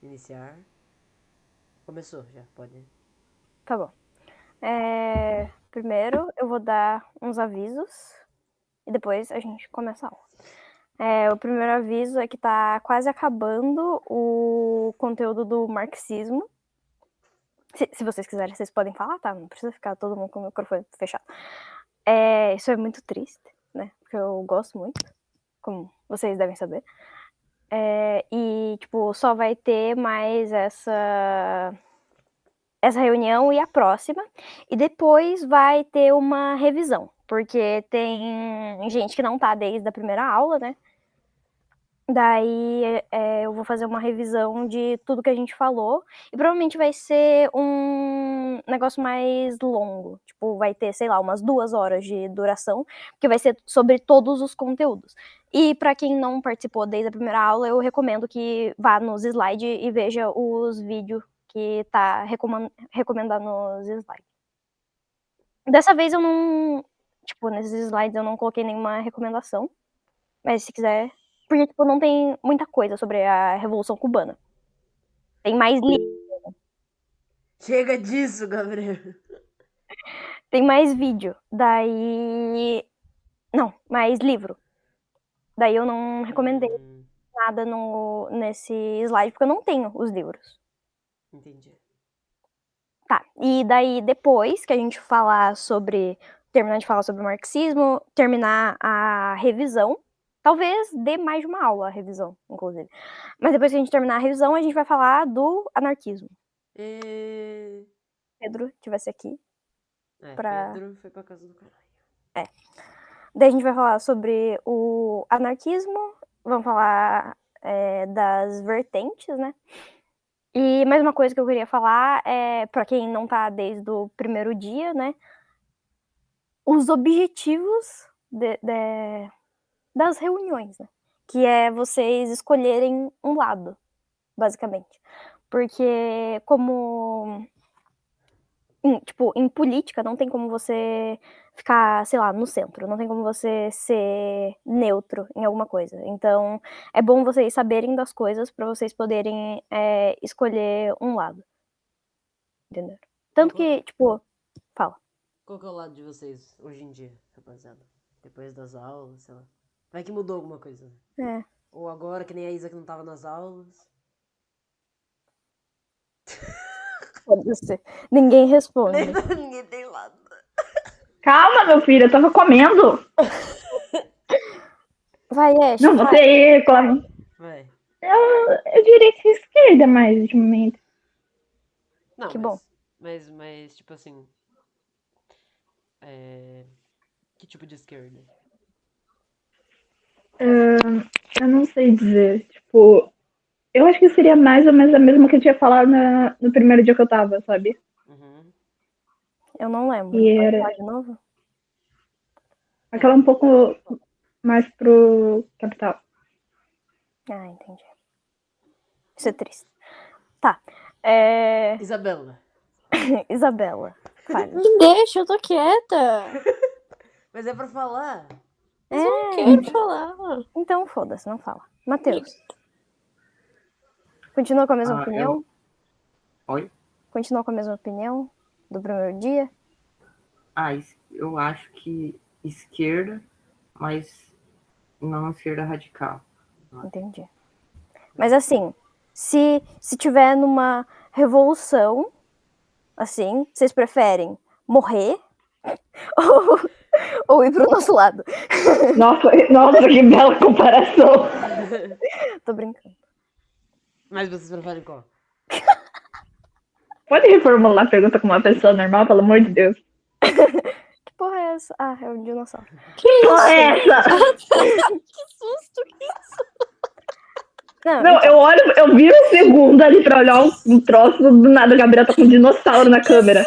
iniciar. Começou já, pode. Tá bom. Primeiro eu vou dar uns avisos e depois a gente começa a aula. O primeiro aviso é que tá quase acabando o conteúdo do marxismo. Se vocês quiserem, vocês podem falar, tá? Não precisa ficar todo mundo com o microfone fechado. Isso é muito triste, né? Porque eu gosto muito, como vocês devem saber. E, tipo, só vai ter mais essa reunião e a próxima, e depois vai ter uma revisão, porque tem gente que não tá desde a primeira aula, né? Daí eu vou fazer uma revisão de tudo que a gente falou, e provavelmente vai ser um negócio mais longo, tipo, vai ter, sei lá, umas 2 horas de duração, porque vai ser sobre todos os conteúdos. E para quem não participou desde a primeira aula, eu recomendo que vá nos slides e veja os vídeos que tá recomendado nos slides. Dessa vez eu não, tipo, nesses slides eu não coloquei nenhuma recomendação, mas se quiser, porque, tipo, não tem muita coisa sobre a Revolução Cubana. Tem mais Chega disso, Gabriel. tem mais vídeo. Daí. Não, mais livro. Daí eu não recomendei nada nesse slide, porque eu não tenho os livros. Entendi. Tá, e daí depois que a gente terminar de falar sobre o marxismo, terminar a revisão, talvez dê mais de uma aula a revisão, inclusive. Mas depois que a gente terminar a revisão, a gente vai falar do anarquismo. Pedro tivesse aqui. Pedro foi pra casa do caralho. Daí a gente vai falar sobre o anarquismo, vamos falar das vertentes, né? E mais uma coisa que eu queria falar para quem não tá desde o primeiro dia, né? Os objetivos das reuniões, né? Que é vocês escolherem um lado, basicamente. Porque em política não tem como você ficar, sei lá, no centro, não tem como você ser neutro em alguma coisa. Então, é bom vocês saberem das coisas para vocês poderem escolher um lado. Entendeu? Tanto que, tipo, fala. Qual que é o lado de vocês hoje em dia, rapaziada? Depois das aulas, sei lá. Vai que mudou alguma coisa, né? Ou agora, que nem a Isa que não tava nas aulas. Foda-se. Ninguém responde. Ninguém tem lado. Calma, meu filho, eu tava comendo. Vai, Ash. Não, você reclama. Vai. Eu diria que é esquerda mais ultimamente. Não, Que bom. Mas, tipo assim. Que tipo de esquerda? Eu não sei dizer. Tipo, eu acho que seria mais ou menos a mesma que eu tinha falado no primeiro dia que eu tava, sabe? Uhum. Eu não lembro. E Pode era falar de novo? aquela um pouco mais pro capital. Ah, entendi. Isso é triste. Tá. Isabela. Isabela, fale. Me deixa, eu tô quieta. Mas é pra falar. Mas eu não quero falar. Então foda-se, não fala. Matheus. Continua com a mesma opinião? Oi? Continua com a mesma opinião do primeiro dia? Eu acho que esquerda, mas não esquerda radical. Entendi. Mas assim, se tiver numa revolução, assim, vocês preferem morrer ou ir pro nosso lado? Nossa, que bela comparação. Tô brincando. Mas vocês preferem qual? Pode reformular a pergunta com uma pessoa normal, pelo amor de Deus? Que porra é essa? Ah, é um dinossauro. Que porra é essa? Que susto que isso. Não, eu viro um segundo ali pra olhar um troço, do nada a Gabriela tá com um dinossauro na câmera.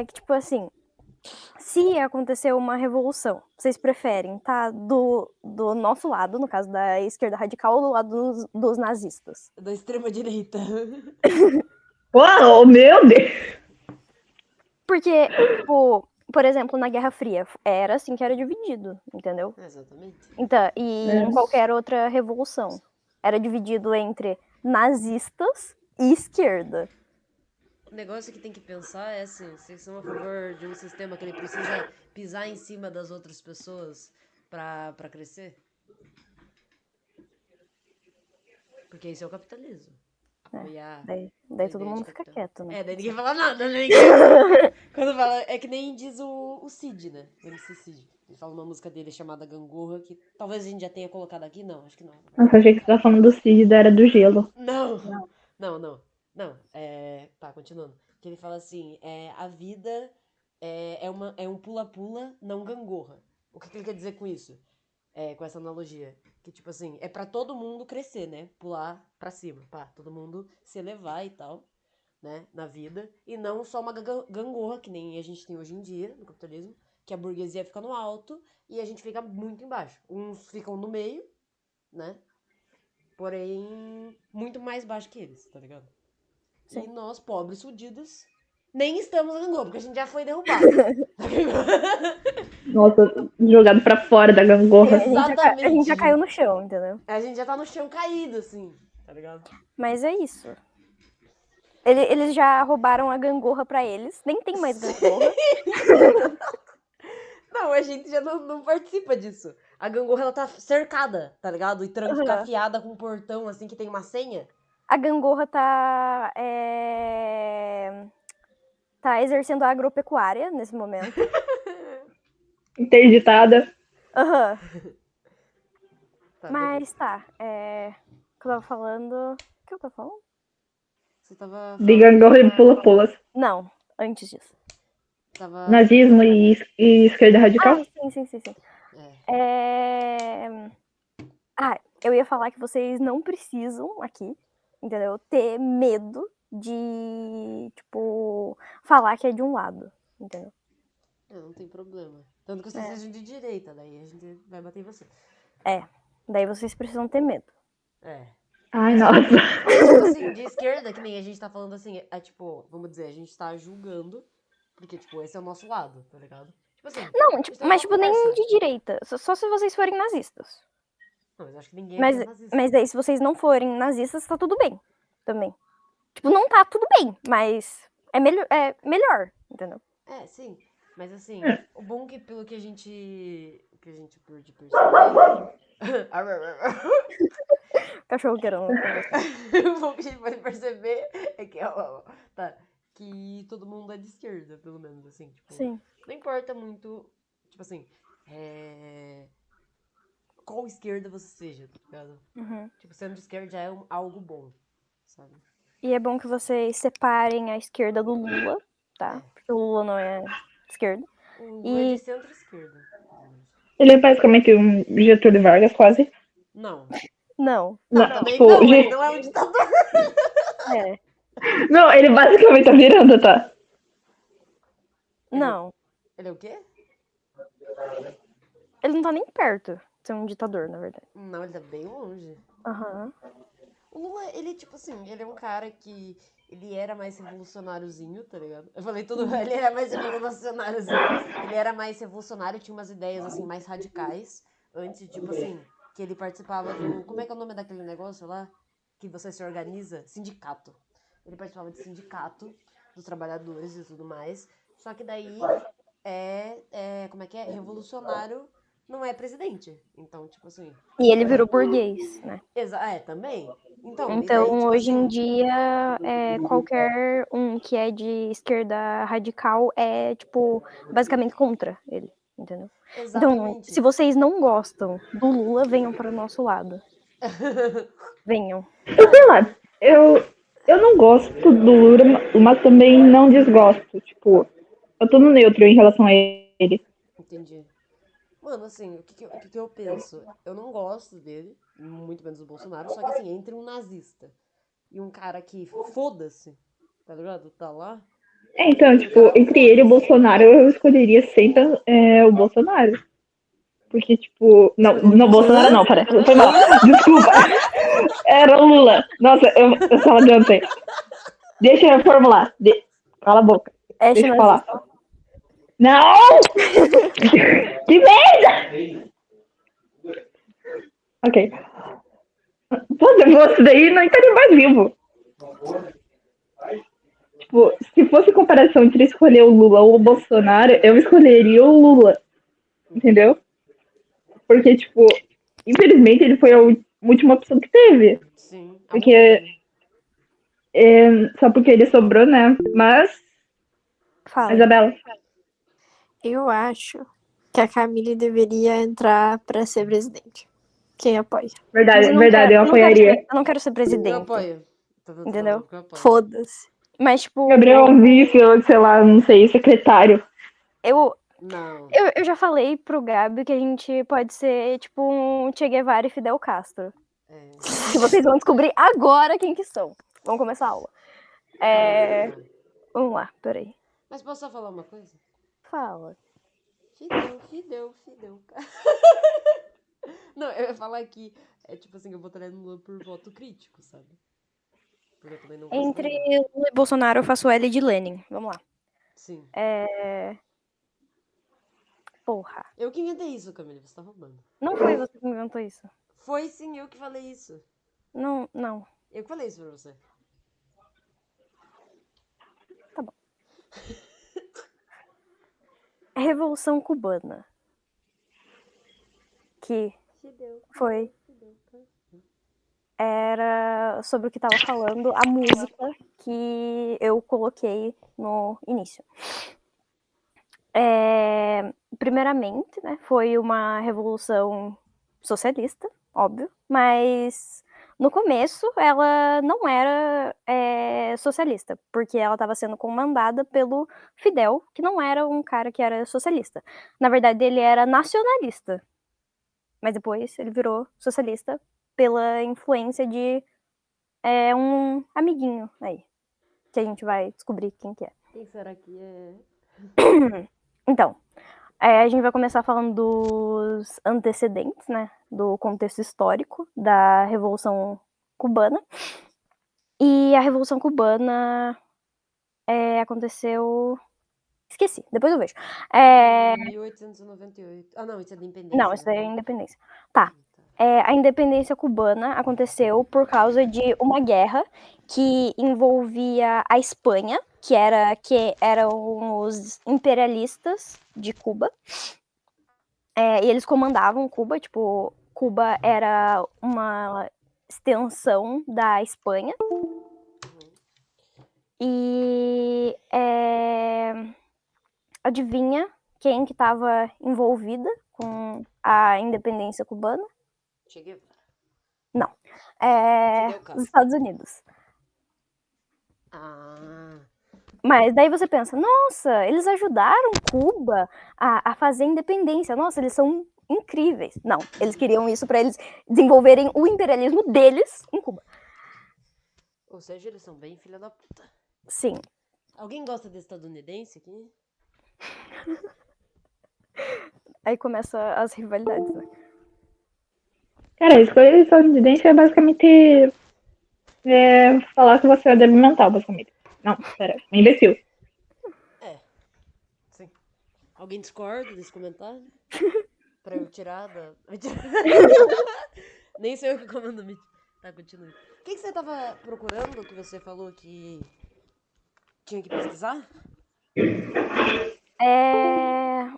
Que tipo assim, se acontecer uma revolução, vocês preferem tá do nosso lado, no caso da esquerda radical, ou do lado dos nazistas? Da extrema direita. Uau, meu Deus! Porque, tipo, por exemplo, na Guerra Fria, era assim que era dividido, entendeu? Exatamente. Então, e em qualquer outra revolução, era dividido entre nazistas e esquerda. O negócio que tem que pensar é assim, vocês são a favor de um sistema que ele precisa pisar em cima das outras pessoas pra crescer? Porque isso é o capitalismo. Apoiar. Daí todo mundo fica quieto, né? Daí ninguém fala nada, né? Quando fala, é que nem diz o Cid, né? O MC Cid. Ele fala uma música dele chamada Gangorra, que talvez a gente já tenha colocado aqui. Não, acho que não. Nossa, achei que você tava falando do Cid da Era do Gelo. Não. Tá, continuando. Que ele fala assim, a vida é um pula-pula, não gangorra. O que ele quer dizer com isso? Com essa analogia. Que, tipo assim, é pra todo mundo crescer, né? Pular pra cima, todo mundo se elevar e tal, né? Na vida. E não só uma gangorra, que nem a gente tem hoje em dia, no capitalismo, que a burguesia fica no alto e a gente fica muito embaixo. Uns ficam no meio, né? Porém, muito mais baixo que eles, tá ligado? Sim. E nós, pobres fudidos, nem estamos na gangorra, porque a gente já foi derrubado. Nossa, jogado pra fora da gangorra. A gente já caiu no chão, entendeu? A gente já tá no chão caído, assim, tá ligado? Mas é isso. Eles já roubaram a gangorra pra eles. Nem tem mais gangorra. Não, a gente já não participa disso. A gangorra, ela tá cercada, tá ligado? E trancafiada com um portão, assim, que tem uma senha. A gangorra tá exercendo a agropecuária nesse momento. Interditada. Aham. Mas tá. O que eu tava falando? O que eu tava falando? Você tava. De gangorra e pula-pulas. Não, antes disso. Nazismo e esquerda radical? Sim. Eu ia falar que vocês não precisam aqui, entendeu? Ter medo de, tipo, falar que é de um lado, entendeu? Não tem problema. Tanto que vocês sejam de direita, daí a gente vai bater em você. Daí vocês precisam ter medo. Ai, nossa. Tipo assim, de esquerda, que nem a gente tá falando assim, tipo, vamos dizer, a gente tá julgando, porque, tipo, esse é o nosso lado, tá ligado? Tipo assim. Não, mas tipo, nem de direita. Só se vocês forem nazistas. Não, mas acho que ninguém é nazista. Mas daí, se vocês não forem nazistas, tá tudo bem. Também. Tipo, não tá tudo bem, mas é melhor, entendeu? Sim. Mas assim, o bom que pelo que a gente pôde perceber. Cachorro querendo. O bom que a gente pode perceber é que, que todo mundo é de esquerda, pelo menos, assim. Tipo, sim. Não importa muito, tipo assim, qual esquerda você seja, tá ligado? Uhum. Tipo, sendo de esquerda já é algo bom, sabe? E é bom que vocês separem a esquerda do Lula, tá? Porque o Lula não é esquerda. O Lula é de centro-esquerda. Ele é basicamente um Getúlio Vargas, quase. Não. Também tipo, não, ele não é um ditador. Não, ele basicamente tá virando, tá? Não. Ele é o quê? Ele não tá nem perto de ser um ditador, na verdade. Não, ele tá bem longe. Aham. O Lula, ele, tipo assim, ele é um cara que ele era mais revolucionáriozinho, tá ligado? Eu falei tudo, ele era mais revolucionáriozinho. Ele era mais revolucionário, tinha umas ideias, assim, mais radicais. Antes, tipo assim, que ele participava do... Como é que é o nome daquele negócio lá? Que você se organiza? Sindicato. Ele participava de sindicato dos trabalhadores e tudo mais. Só que daí como é que é? Revolucionário não é presidente. Então, tipo assim... E ele virou burguês, né? Também. Então daí, tipo, hoje em dia, qualquer um que é de esquerda radical é, tipo, basicamente contra ele, entendeu? Exatamente. Então, se vocês não gostam do Lula, venham para o nosso lado. Venham. Sei lá, eu não gosto do Lula, mas também não desgosto. Tipo, eu tô no neutro em relação a ele. Entendi. Mano, assim, o que eu penso? Eu não gosto dele, muito menos do Bolsonaro, só que assim, entre um nazista e um cara que foda-se, tá ligado? Tá lá. Então, tipo, entre ele e o Bolsonaro, eu escolheria sempre o Bolsonaro. Porque, tipo... Não, Bolsonaro não, pera. Foi mal. Desculpa. Era o Lula. Nossa, eu só adiantei. Deixa eu reformular. Cala a boca. Deixa eu falar. Não! Que merda! Ok. Pô, se fosse daí, não estaria mais vivo. Tipo, se fosse comparação entre escolher o Lula ou o Bolsonaro, eu escolheria o Lula. Entendeu? Porque, tipo, infelizmente ele foi a última opção que teve. Sim, há muito Porque tempo. só porque ele sobrou, né? Mas, Fala. Isabela, Eu acho que a Camille deveria entrar pra ser presidente. Quem apoia? Mas verdade, eu não verdade, quero, eu apoiaria. eu não quero ser Eu presidente. apoio. Tá vendo? Entendeu? Eu apoio. Foda-se. Mas, tipo, Gabriel Vice, ou sei lá, não sei, secretário. eu, Não. eu já falei pro Gabi que a gente pode ser, tipo, um Che Guevara e Fidel Castro. É. Que vocês vão descobrir agora quem que são. Vamos começar a aula. Vamos lá, peraí. Mas posso só falar uma coisa? Fala. Fidel. Não, eu ia falar que é tipo assim, eu votaria no Lula por voto crítico, sabe? Porque eu também não gosto Entre dele. Lula e Bolsonaro, eu faço L de Lenin. Vamos lá. Sim. Porra. Eu que inventei isso, Camila, você tá roubando. Não foi você que inventou isso. Foi sim eu que falei isso. Não, não. Eu que falei isso pra você. Tá bom. Revolução Cubana. Que foi. Era sobre o que tava falando a música que eu coloquei no início. Primeiramente, né, foi uma revolução socialista, óbvio, mas no começo ela não era socialista, porque ela estava sendo comandada pelo Fidel, que não era um cara que era socialista. Na verdade, ele era nacionalista, mas depois ele virou socialista pela influência de um amiguinho aí, que a gente vai descobrir quem que é. Quem será que é? Então, a gente vai começar falando dos antecedentes, né, do contexto histórico da Revolução Cubana. E a Revolução Cubana aconteceu... Esqueci, depois eu vejo. 1898. Ah, não, isso é da independência. Não, isso daí é a né? independência. Tá. A independência cubana aconteceu por causa de uma guerra que envolvia a Espanha, que eram os imperialistas de Cuba. E eles comandavam Cuba, tipo, Cuba era uma extensão da Espanha. E adivinha quem que estava envolvida com a independência cubana? Che Guevara. Não. Fidel Castro. Os Estados Unidos. Ah. Mas daí você pensa, nossa, eles ajudaram Cuba a fazer independência. Nossa, eles são incríveis. Não, eles queriam isso para eles desenvolverem o imperialismo deles em Cuba. Ou seja, eles são bem filha da puta. Sim. Alguém gosta de estadunidense aqui? Aí começa as rivalidades, né? Cara, a escolha de estadunidense é basicamente falar que você é débil mental, basicamente. Não, pera, um imbecil. Sim. Alguém discorda desse comentário? Pra eu tirar da... Nem sei eu que comando o Meet. Tá, continue. O que você tava procurando que você falou que tinha que pesquisar?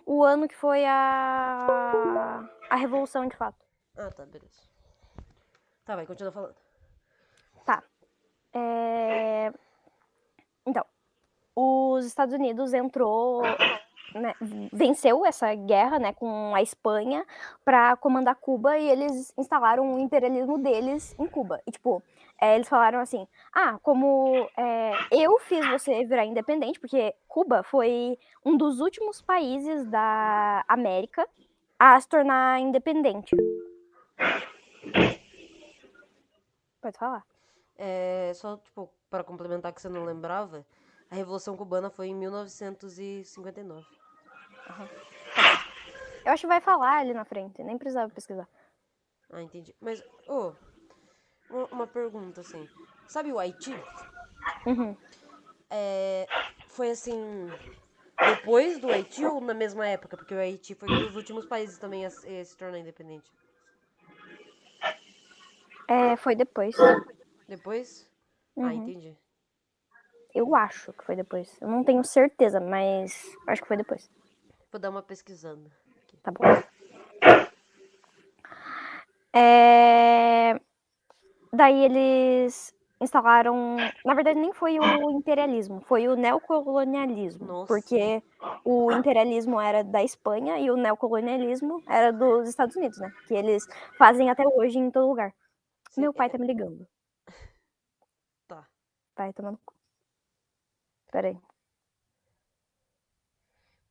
O ano que foi a Revolução, de fato. Ah, tá, beleza. Tá, vai, continua falando. Tá. Então, os Estados Unidos entrou, né, venceu essa guerra, né, com a Espanha para comandar Cuba e eles instalaram o imperialismo deles em Cuba. E, tipo, eles falaram assim, como eu fiz você virar independente, porque Cuba foi um dos últimos países da América a se tornar independente. Pode falar. Só, tipo, para complementar que você não lembrava, a Revolução Cubana foi em 1959. Eu acho que vai falar ali na frente, nem precisava pesquisar. Ah, entendi. Mas, uma pergunta, assim. Sabe o Haiti? Uhum. Foi assim... Depois do Haiti ou na mesma época? Porque o Haiti foi um dos últimos países também a se tornar independente. Foi depois. Depois? Uhum. Ah, entendi. Eu acho que foi depois. Eu não tenho certeza, mas acho que foi depois. Vou dar uma pesquisando. Tá bom. Daí eles instalaram. Na verdade, nem foi o imperialismo, foi o neocolonialismo. Nossa. Porque o imperialismo era da Espanha e o neocolonialismo era dos Estados Unidos, né? Que eles fazem até hoje em todo lugar. Sim, Meu pai tá me ligando. Tá. Vai tomando cu. Pera aí.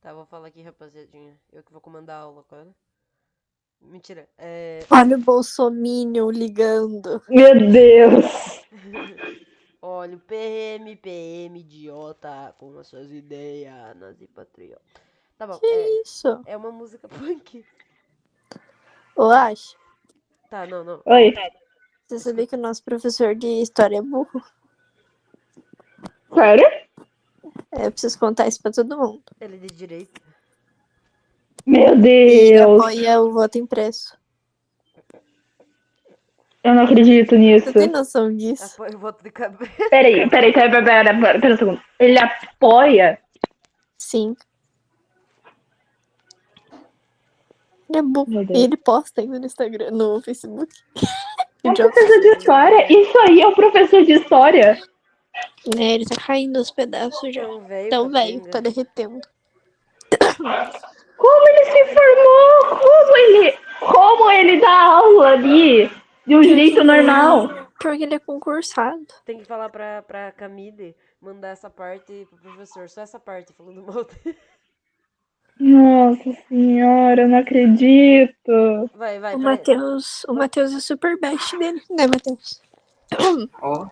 Tá, vou falar aqui, rapaziadinha. Eu que vou comandar a aula agora. Mentira. Olha o Bolsominion ligando. Meu Deus. Olha, o PM, idiota, com as suas ideias, nazi patriota. Tá bom, Que isso? é uma música punk. Eu acho. Tá, não. Oi. Você sabia que o nosso professor de história é burro? Sério? Eu preciso contar isso pra todo mundo. Ele é de direita. Meu E Deus. apoia o voto impresso. Eu não acredito nisso. Você tem noção disso? Apoio o voto de cabelo. Pera um segundo. Ele apoia? Sim. Ele é burro. Meu Deus. E ele posta ainda no Instagram, no Facebook. É um professor de história? Isso aí é um professor de história? Né, ele tá caindo aos pedaços já. Tão velho, Tão velho, capenga. tá derretendo. Como ele se formou? Como ele dá aula ali? De um jeito normal? Porque ele é concursado. Tem que falar pra Camille mandar essa parte pro professor. Só essa parte, falando mal dele. Nossa senhora, eu não acredito. Vai, O peraí. Matheus é super best dele, né, Matheus? Ó.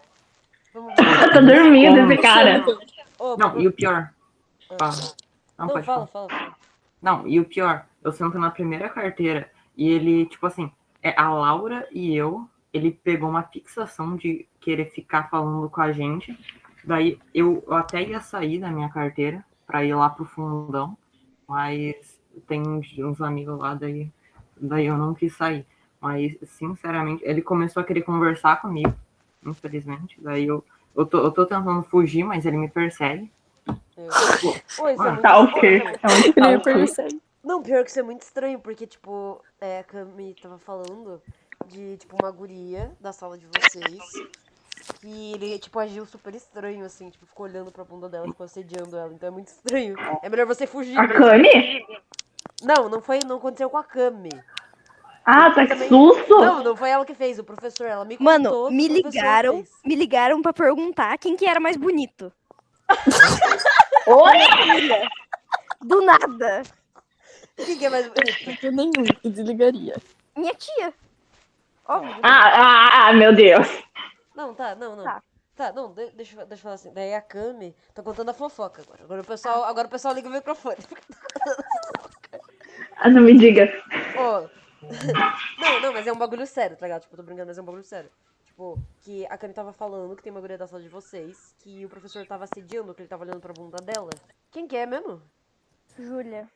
Vamos Eu tô dormindo esse cara. Ô, Não, e o pior. Ah. Não, Não, pode fala. falar. Não, e o pior, eu sento na primeira carteira e ele, tipo assim, a Laura e ele pegou uma fixação de querer ficar falando com a gente. Daí eu até ia sair da minha carteira pra ir lá pro fundão, mas tem uns amigos lá, daí eu não quis sair. Mas, sinceramente, ele começou a querer conversar comigo, infelizmente. Daí eu tô tentando fugir, mas ele me persegue. Ô, isso é muito Tá estranho. ok. É um Ele stalker. percebe. Não, pior que isso é muito estranho, porque, tipo, a Cami tava falando de, tipo, uma guria da sala de vocês, que ele, tipo, agiu super estranho, assim, tipo, ficou olhando pra bunda dela, ficou assediando ela, então é muito estranho. É melhor você fugir A mesmo. Cami? Não aconteceu com a Cami. Ah, tá que susto! Não foi ela que fez, o professor, ela me contou Mano, que me o professor ligaram. fez. Me ligaram pra perguntar quem que era mais bonito. Oi? Do nada. Quem que é mais bonito? Eu nenhum que desligaria. Minha tia. Óbvio. Meu Deus. Não. Tá. Tá, não, deixa eu falar assim. Daí a Cami tá contando a fofoca agora. Agora o pessoal liga o microfone. Ah, não me diga. Ó. Não, mas é um bagulho sério, tá ligado? Tipo, eu tô brincando, mas é um bagulho sério. Tipo, que a Cami tava falando que tem uma guria da sala de vocês, que o professor tava assediando, que ele tava olhando pra bunda dela. Quem que é mesmo? Júlia.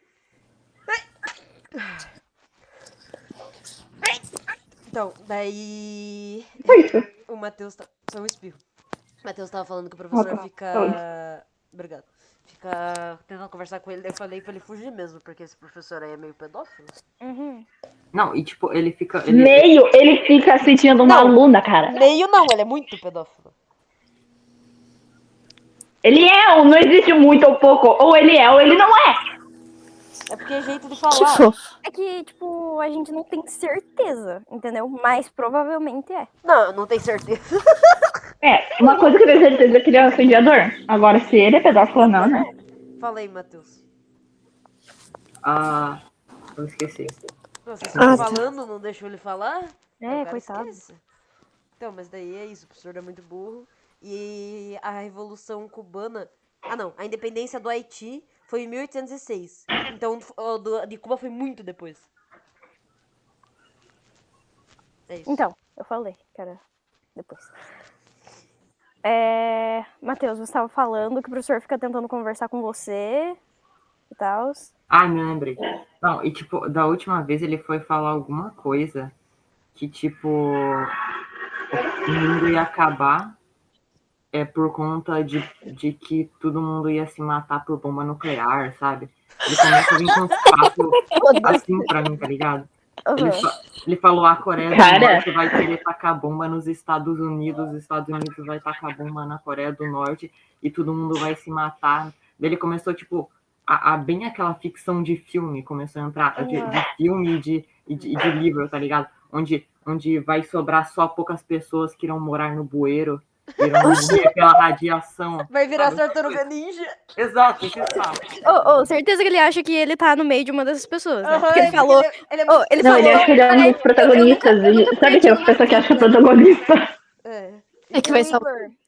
Então, daí. Foi isso. O Matheus. Foi um espirro. O Matheus tava falando que o professor fica. Obrigado. Fica tentando conversar com ele. Daí eu falei pra ele fugir mesmo, porque esse professor aí é meio pedófilo. Uhum. Não, e tipo, ele fica. Ele fica assediando uma Não. aluna, cara. Meio não, ele é muito pedófilo. Ele é, ou não existe muito ou pouco. Ou ele é, ou ele não é. É porque é jeito de Que falar. fofo. É que, tipo, a gente não tem certeza, entendeu? Mas provavelmente é. Não, não tenho certeza. É, uma coisa que eu tenho certeza é que ele é um assediador. Agora, se ele é pedófilo ou não, né? Fala aí, Matheus. Ah, eu esqueci. Não, vocês estão falando, não deixou ele falar? É, O cara coitado. esquece. Então, mas daí é isso, o professor é muito burro. E a Revolução Cubana... Ah, não, a independência do Haiti foi em 1806. Então, de Cuba foi muito depois. É isso. Então, eu falei, cara, depois. Matheus, você estava falando que o professor fica tentando conversar com você. e tal. Ai, me lembrei. Não, e tipo, da última vez ele foi falar alguma coisa que, tipo, o mundo ia acabar por conta de que todo mundo ia se matar por bomba nuclear, sabe? Ele começa a vir com uns papos assim pra mim, tá ligado? Ele falou a Coreia do Cara. Norte vai querer tacar bomba nos Estados Unidos, os Estados Unidos vai tacar bomba na Coreia do Norte e todo mundo vai se matar. Daí ele começou, tipo, bem aquela ficção de filme, começou a entrar, de filme e de livro, tá ligado? Onde vai sobrar só poucas pessoas que irão morar no bueiro, irão morrer pela radiação. Vai virar sabe? Tartaruga Ninja. Exato, esse Oh, certeza que ele acha que ele tá no meio de uma dessas pessoas, né? Aham, Porque ele é falou. ele é muito- Ele Não, falou. ele acha que ele é um dos protagonistas. Sabe que é a pessoa que acha que é protagonista? É. É que vai ser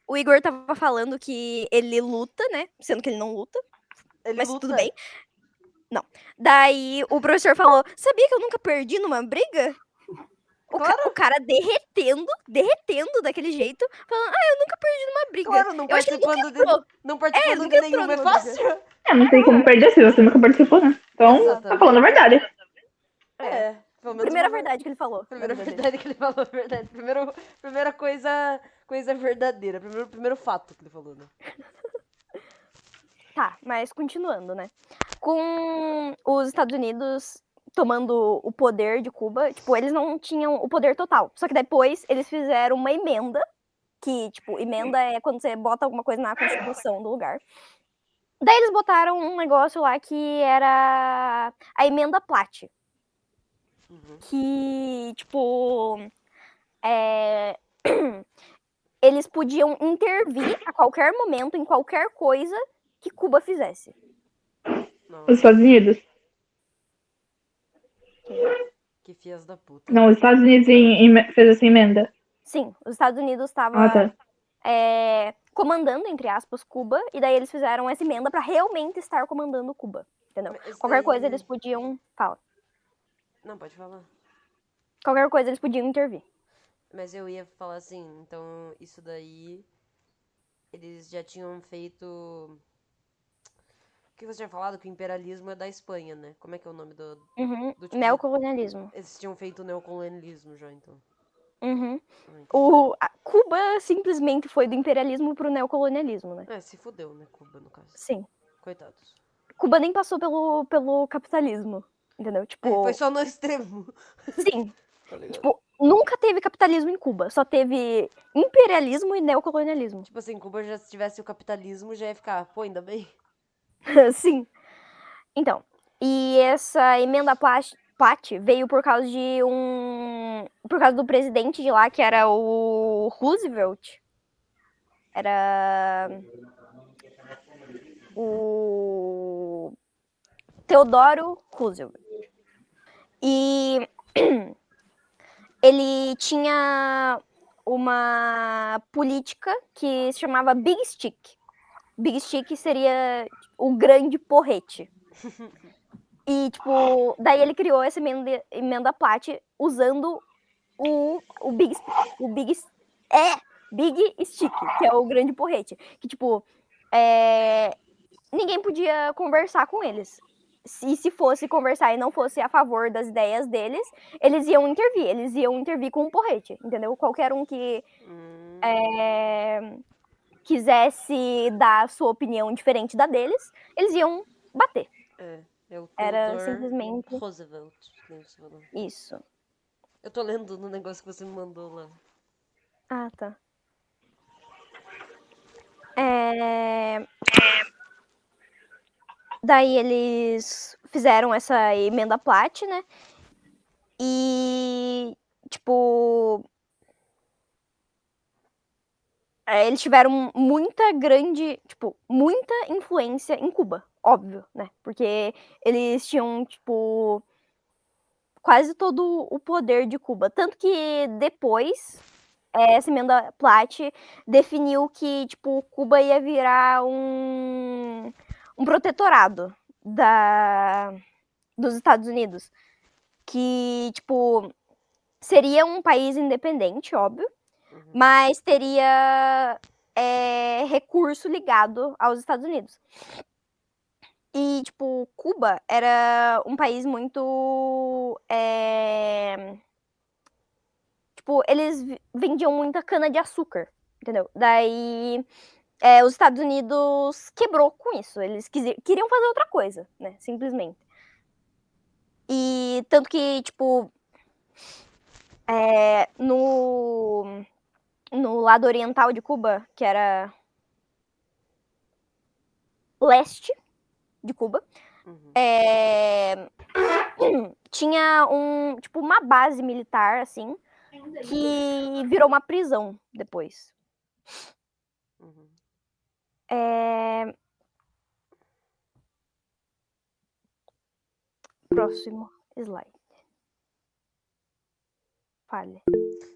O Igor tava falando que ele luta, né? Sendo que ele não luta. Ele Mas luta. tudo bem. Não. Daí o professor falou: sabia que eu nunca perdi numa briga? O cara derretendo daquele jeito, falando: eu nunca perdi numa briga. Claro, não Eu acho que ele participando nunca entrou. não participando nunca de entrou nenhuma é numa briga. fácil. Não tem como perder se você nunca participou, né? Então, Exatamente. tá falando a verdade. É. Pelo menos Primeira uma verdade que ele falou. Primeira na vida dele. verdade que ele falou, verdade. Primeira coisa verdadeira. Primeiro fato que ele falou, né? Tá, mas continuando, né? Com os Estados Unidos tomando o poder de Cuba, tipo, eles não tinham o poder total. Só que depois eles fizeram uma emenda, que, tipo, emenda é quando você bota alguma coisa na Constituição do lugar. Daí eles botaram um negócio lá que era a emenda Platt. Que, tipo, eles podiam intervir a qualquer momento em qualquer coisa que Cuba fizesse. Os Estados Unidos. Que fias da puta. Não, os Estados Unidos fez essa emenda. Sim, os Estados Unidos estavam Ah, tá. comandando, entre aspas, Cuba, e daí eles fizeram essa emenda pra realmente estar comandando Cuba, entendeu? Mas esse Qualquer daí- coisa eles podiam... Fala. Não, pode falar. Qualquer coisa eles podiam intervir. Mas eu ia falar assim, então isso daí eles já tinham feito. O que você tinha falado? Que o imperialismo é da Espanha, né? Como é que é o nome do tipo de- Neocolonialismo. Eles tinham feito o neocolonialismo já, então. Cuba simplesmente foi do imperialismo pro neocolonialismo, né? Se fudeu, né, Cuba, no caso. Sim. Coitados. Cuba nem passou pelo capitalismo, entendeu? Tipo, Foi só no extremo. sim. Tá ligado? Tipo, nunca teve capitalismo em Cuba. Só teve imperialismo e neocolonialismo. Tipo assim, Cuba já se tivesse o capitalismo, já ia ficar, pô, ainda bem. Sim. Então, e essa emenda Platt veio por causa de por causa do presidente de lá, que era o Roosevelt. Era o Theodore Roosevelt. E ele tinha uma política que se chamava Big Stick. Big Stick seria o grande porrete. E, tipo, daí ele criou essa emenda Platt usando o Big Stick, que é o grande porrete. Que, tipo, ninguém podia conversar com eles. Se fosse conversar e não fosse a favor das ideias deles, eles iam intervir. Eles iam intervir com um porrete, entendeu? Qualquer um que quisesse dar a sua opinião diferente da deles, eles iam bater. É o Era Theodore simplesmente Roosevelt. Nem você falou. isso. Eu tô lendo no negócio que você me mandou lá. Ah, tá. Daí eles fizeram essa emenda Platt, né? E, tipo, eles tiveram muita influência em Cuba, óbvio, né? Porque eles tinham, tipo, quase todo o poder de Cuba. Tanto que depois, essa emenda Platt definiu que, tipo, Cuba ia virar um protetorado dos Estados Unidos. Que, tipo, seria um país independente, óbvio, mas teria recurso ligado aos Estados Unidos. E, tipo, Cuba era um país muito... Tipo, eles vendiam muita cana-de-açúcar, entendeu? Daí, os Estados Unidos quebrou com isso. Eles queriam fazer outra coisa, né? Simplesmente. E tanto que, tipo, no lado oriental de Cuba, que era leste de Cuba, Uhum. tinha tipo, uma base militar, assim, que virou uma prisão depois. Uhum. Próximo slide. Fale.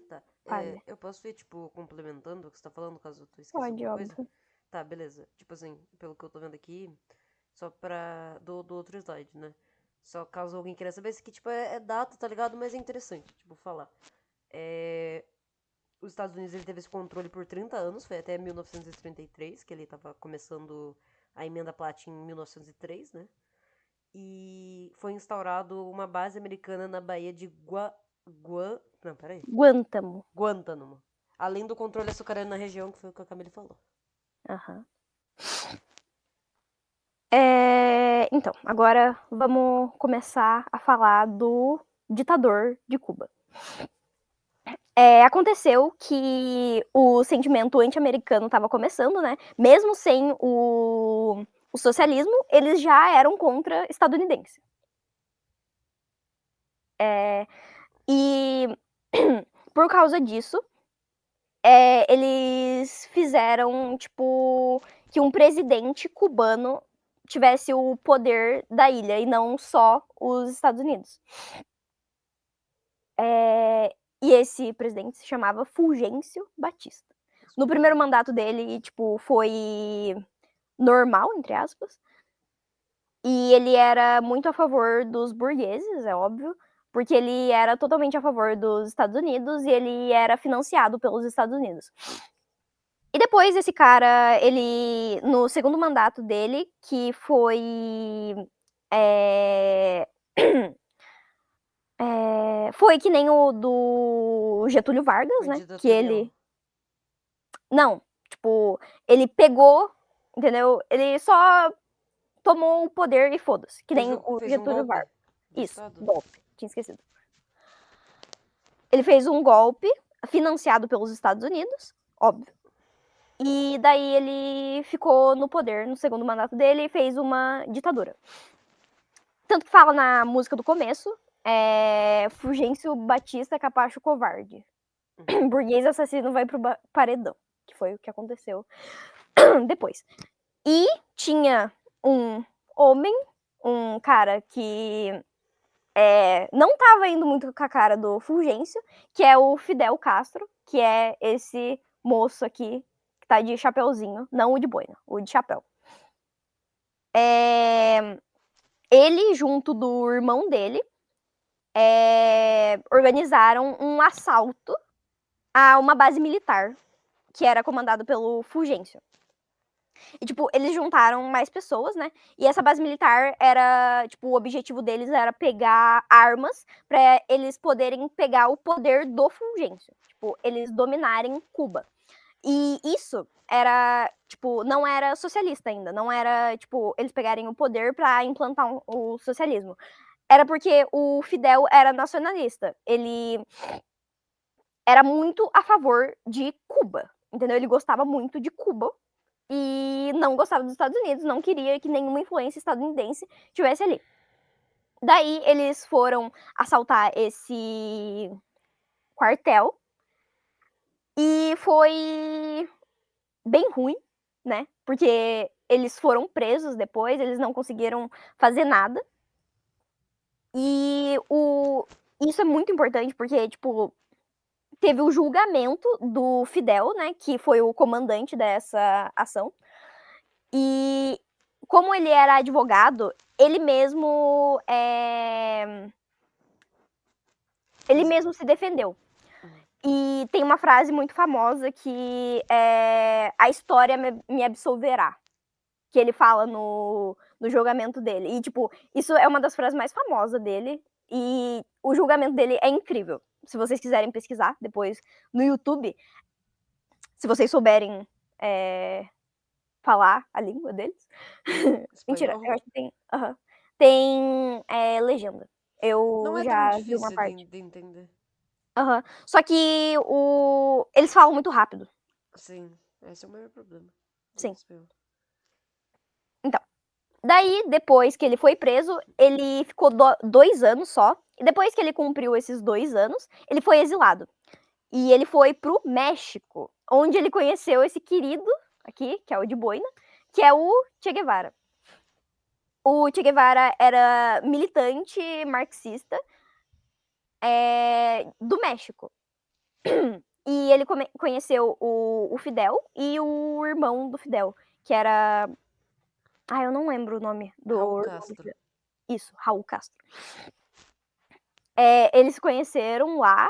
Tá. Fale. Eu posso ir, tipo, complementando o que você tá falando, caso tu esqueça Pode, alguma coisa? óbvio. Tá, beleza. Tipo assim, pelo que eu tô vendo aqui, só pra... do outro slide, né? Só caso alguém queira saber, esse aqui, tipo, é data, tá ligado? Mas é interessante, tipo, falar. Os Estados Unidos, ele teve esse controle por 30 anos, foi até 1933, que ele tava começando a emenda Platt em 1903, né? E foi instaurado uma base americana na Baía de Guantánamo. Guantánamo. Além do controle açucareiro na região, que foi o que a Camille falou. Aham. Então, agora vamos começar a falar do ditador de Cuba. Aconteceu que o sentimento anti-americano estava começando, né? Mesmo sem o socialismo, eles já eram contra estadunidense. E por causa disso, eles fizeram, tipo, que um presidente cubano tivesse o poder da ilha e não só os Estados Unidos. E esse presidente se chamava Fulgêncio Batista. No primeiro mandato dele, tipo, foi normal, entre aspas. E ele era muito a favor dos burgueses, é óbvio, porque ele era totalmente a favor dos Estados Unidos e ele era financiado pelos Estados Unidos. E depois esse cara, ele, no segundo mandato dele, que foi foi que nem o do Getúlio Vargas, Foi né? Que ditatorial. ele... Não, tipo, ele pegou, entendeu? Ele só tomou o poder e foda-se. Que nem o Fez um Getúlio golpe Vargas. de Isso, Estado. golpe. Tinha esquecido. Ele fez um golpe financiado pelos Estados Unidos, óbvio. E daí ele ficou no poder no segundo mandato dele e fez uma ditadura. Tanto que fala na música do começo, Fulgêncio Batista Capacho Covarde. Burguês assassino vai pro paredão, que foi o que aconteceu depois. E tinha um homem, um cara que não tava indo muito com a cara do Fulgêncio, que é o Fidel Castro, que é esse moço aqui, que tá de chapeuzinho, não o de boina, o de chapéu. Ele, junto do irmão dele, organizaram um assalto a uma base militar, que era comandado pelo Fulgêncio. E, tipo, eles juntaram mais pessoas, né? E essa base militar era, tipo, o objetivo deles era pegar armas pra eles poderem pegar o poder do Fulgêncio. Tipo, eles dominarem Cuba. E isso era, tipo, não era socialista ainda. Não era, tipo, eles pegarem o poder pra implantar o socialismo. Era porque o Fidel era nacionalista. Ele era muito a favor de Cuba, entendeu? Ele gostava muito de Cuba e não gostava dos Estados Unidos, não queria que nenhuma influência estadunidense tivesse ali. Daí eles foram assaltar esse quartel e foi bem ruim, né? Porque eles foram presos depois, eles não conseguiram fazer nada. E isso é muito importante porque, tipo, teve o julgamento do Fidel, né, que foi o comandante dessa ação. E como ele era advogado, ele mesmo se defendeu. E tem uma frase muito famosa que é: a história me absolverá. que ele fala no julgamento dele. E, tipo, isso é uma das frases mais famosas dele. E o julgamento dele é incrível. Se vocês quiserem pesquisar depois no YouTube, se vocês souberem falar a língua deles. Mentira, Espanhol? eu acho que tem. Tem legenda. Não Eu é tão já vi uma difícil parte. de entender. Só que eles falam muito rápido. Sim, esse é o maior problema. Sim. Espanhol. Então. Daí, depois que ele foi preso, ele ficou 2 anos só. E depois que ele cumpriu esses 2 anos, ele foi exilado. E ele foi pro México, onde ele conheceu esse querido aqui, que é o de boina, que é o Che Guevara. O Che Guevara era militante marxista do México. E ele conheceu o Fidel e o irmão do Fidel, que era... eu não lembro o nome do Raul irmão do Castro. Fidel. Isso, Raul Castro. Eles se conheceram lá.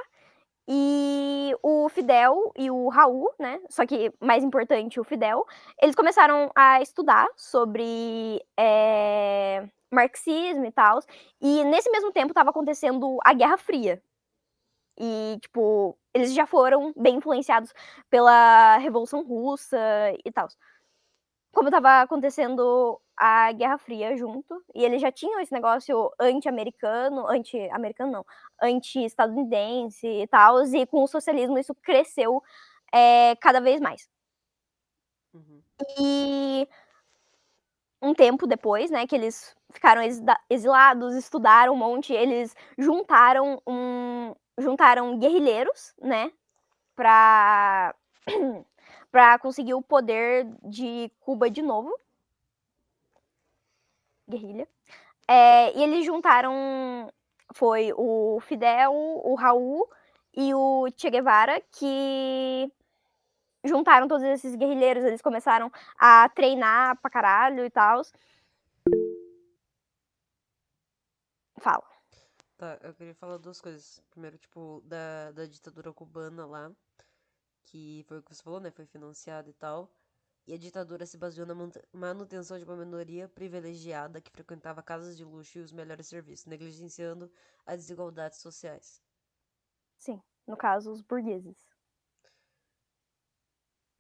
E o Fidel e o Raul, né? Só que mais importante, o Fidel, eles começaram a estudar sobre marxismo e tal. E nesse mesmo tempo estava acontecendo a Guerra Fria. E, tipo, eles já foram bem influenciados pela Revolução Russa e tal. Como estava acontecendo a Guerra Fria junto, e eles já tinham esse negócio anti-americano não, anti-estadunidense e tal, e com o socialismo isso cresceu cada vez mais. Uhum. E um tempo depois, né, que eles ficaram exilados, estudaram um monte, eles juntaram guerrilheiros, né, pra conseguir o poder de Cuba de novo. Guerrilha. E eles juntaram, foi o Fidel, o Raul e o Che Guevara, que juntaram todos esses guerrilheiros, eles começaram a treinar pra caralho e tal. Fala. Tá, eu queria falar duas coisas. Primeiro, tipo, da ditadura cubana lá, que foi o que você falou, né? Foi financiada e tal. E a ditadura se baseou na manutenção de uma minoria privilegiada que frequentava casas de luxo e os melhores serviços, negligenciando as desigualdades sociais. Sim, no caso, os burgueses.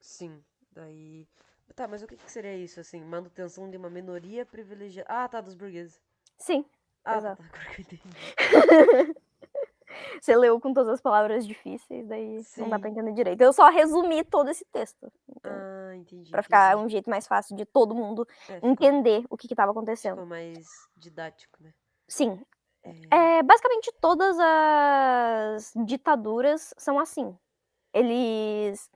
Sim, daí... Tá, mas o que seria isso, assim? Manutenção de uma minoria privilegiada... Ah, tá, dos burgueses. Sim, Ah, exato. tá, agora que eu entendi. Você leu com todas as palavras difíceis, daí não dá Sim. pra entender direito. Eu só resumi todo esse texto. Ah, entendi. Pra ficar um jeito mais fácil de todo mundo entender o que tava acontecendo. Ficou mais didático, né? Sim. Basicamente todas as ditaduras são assim. Eles...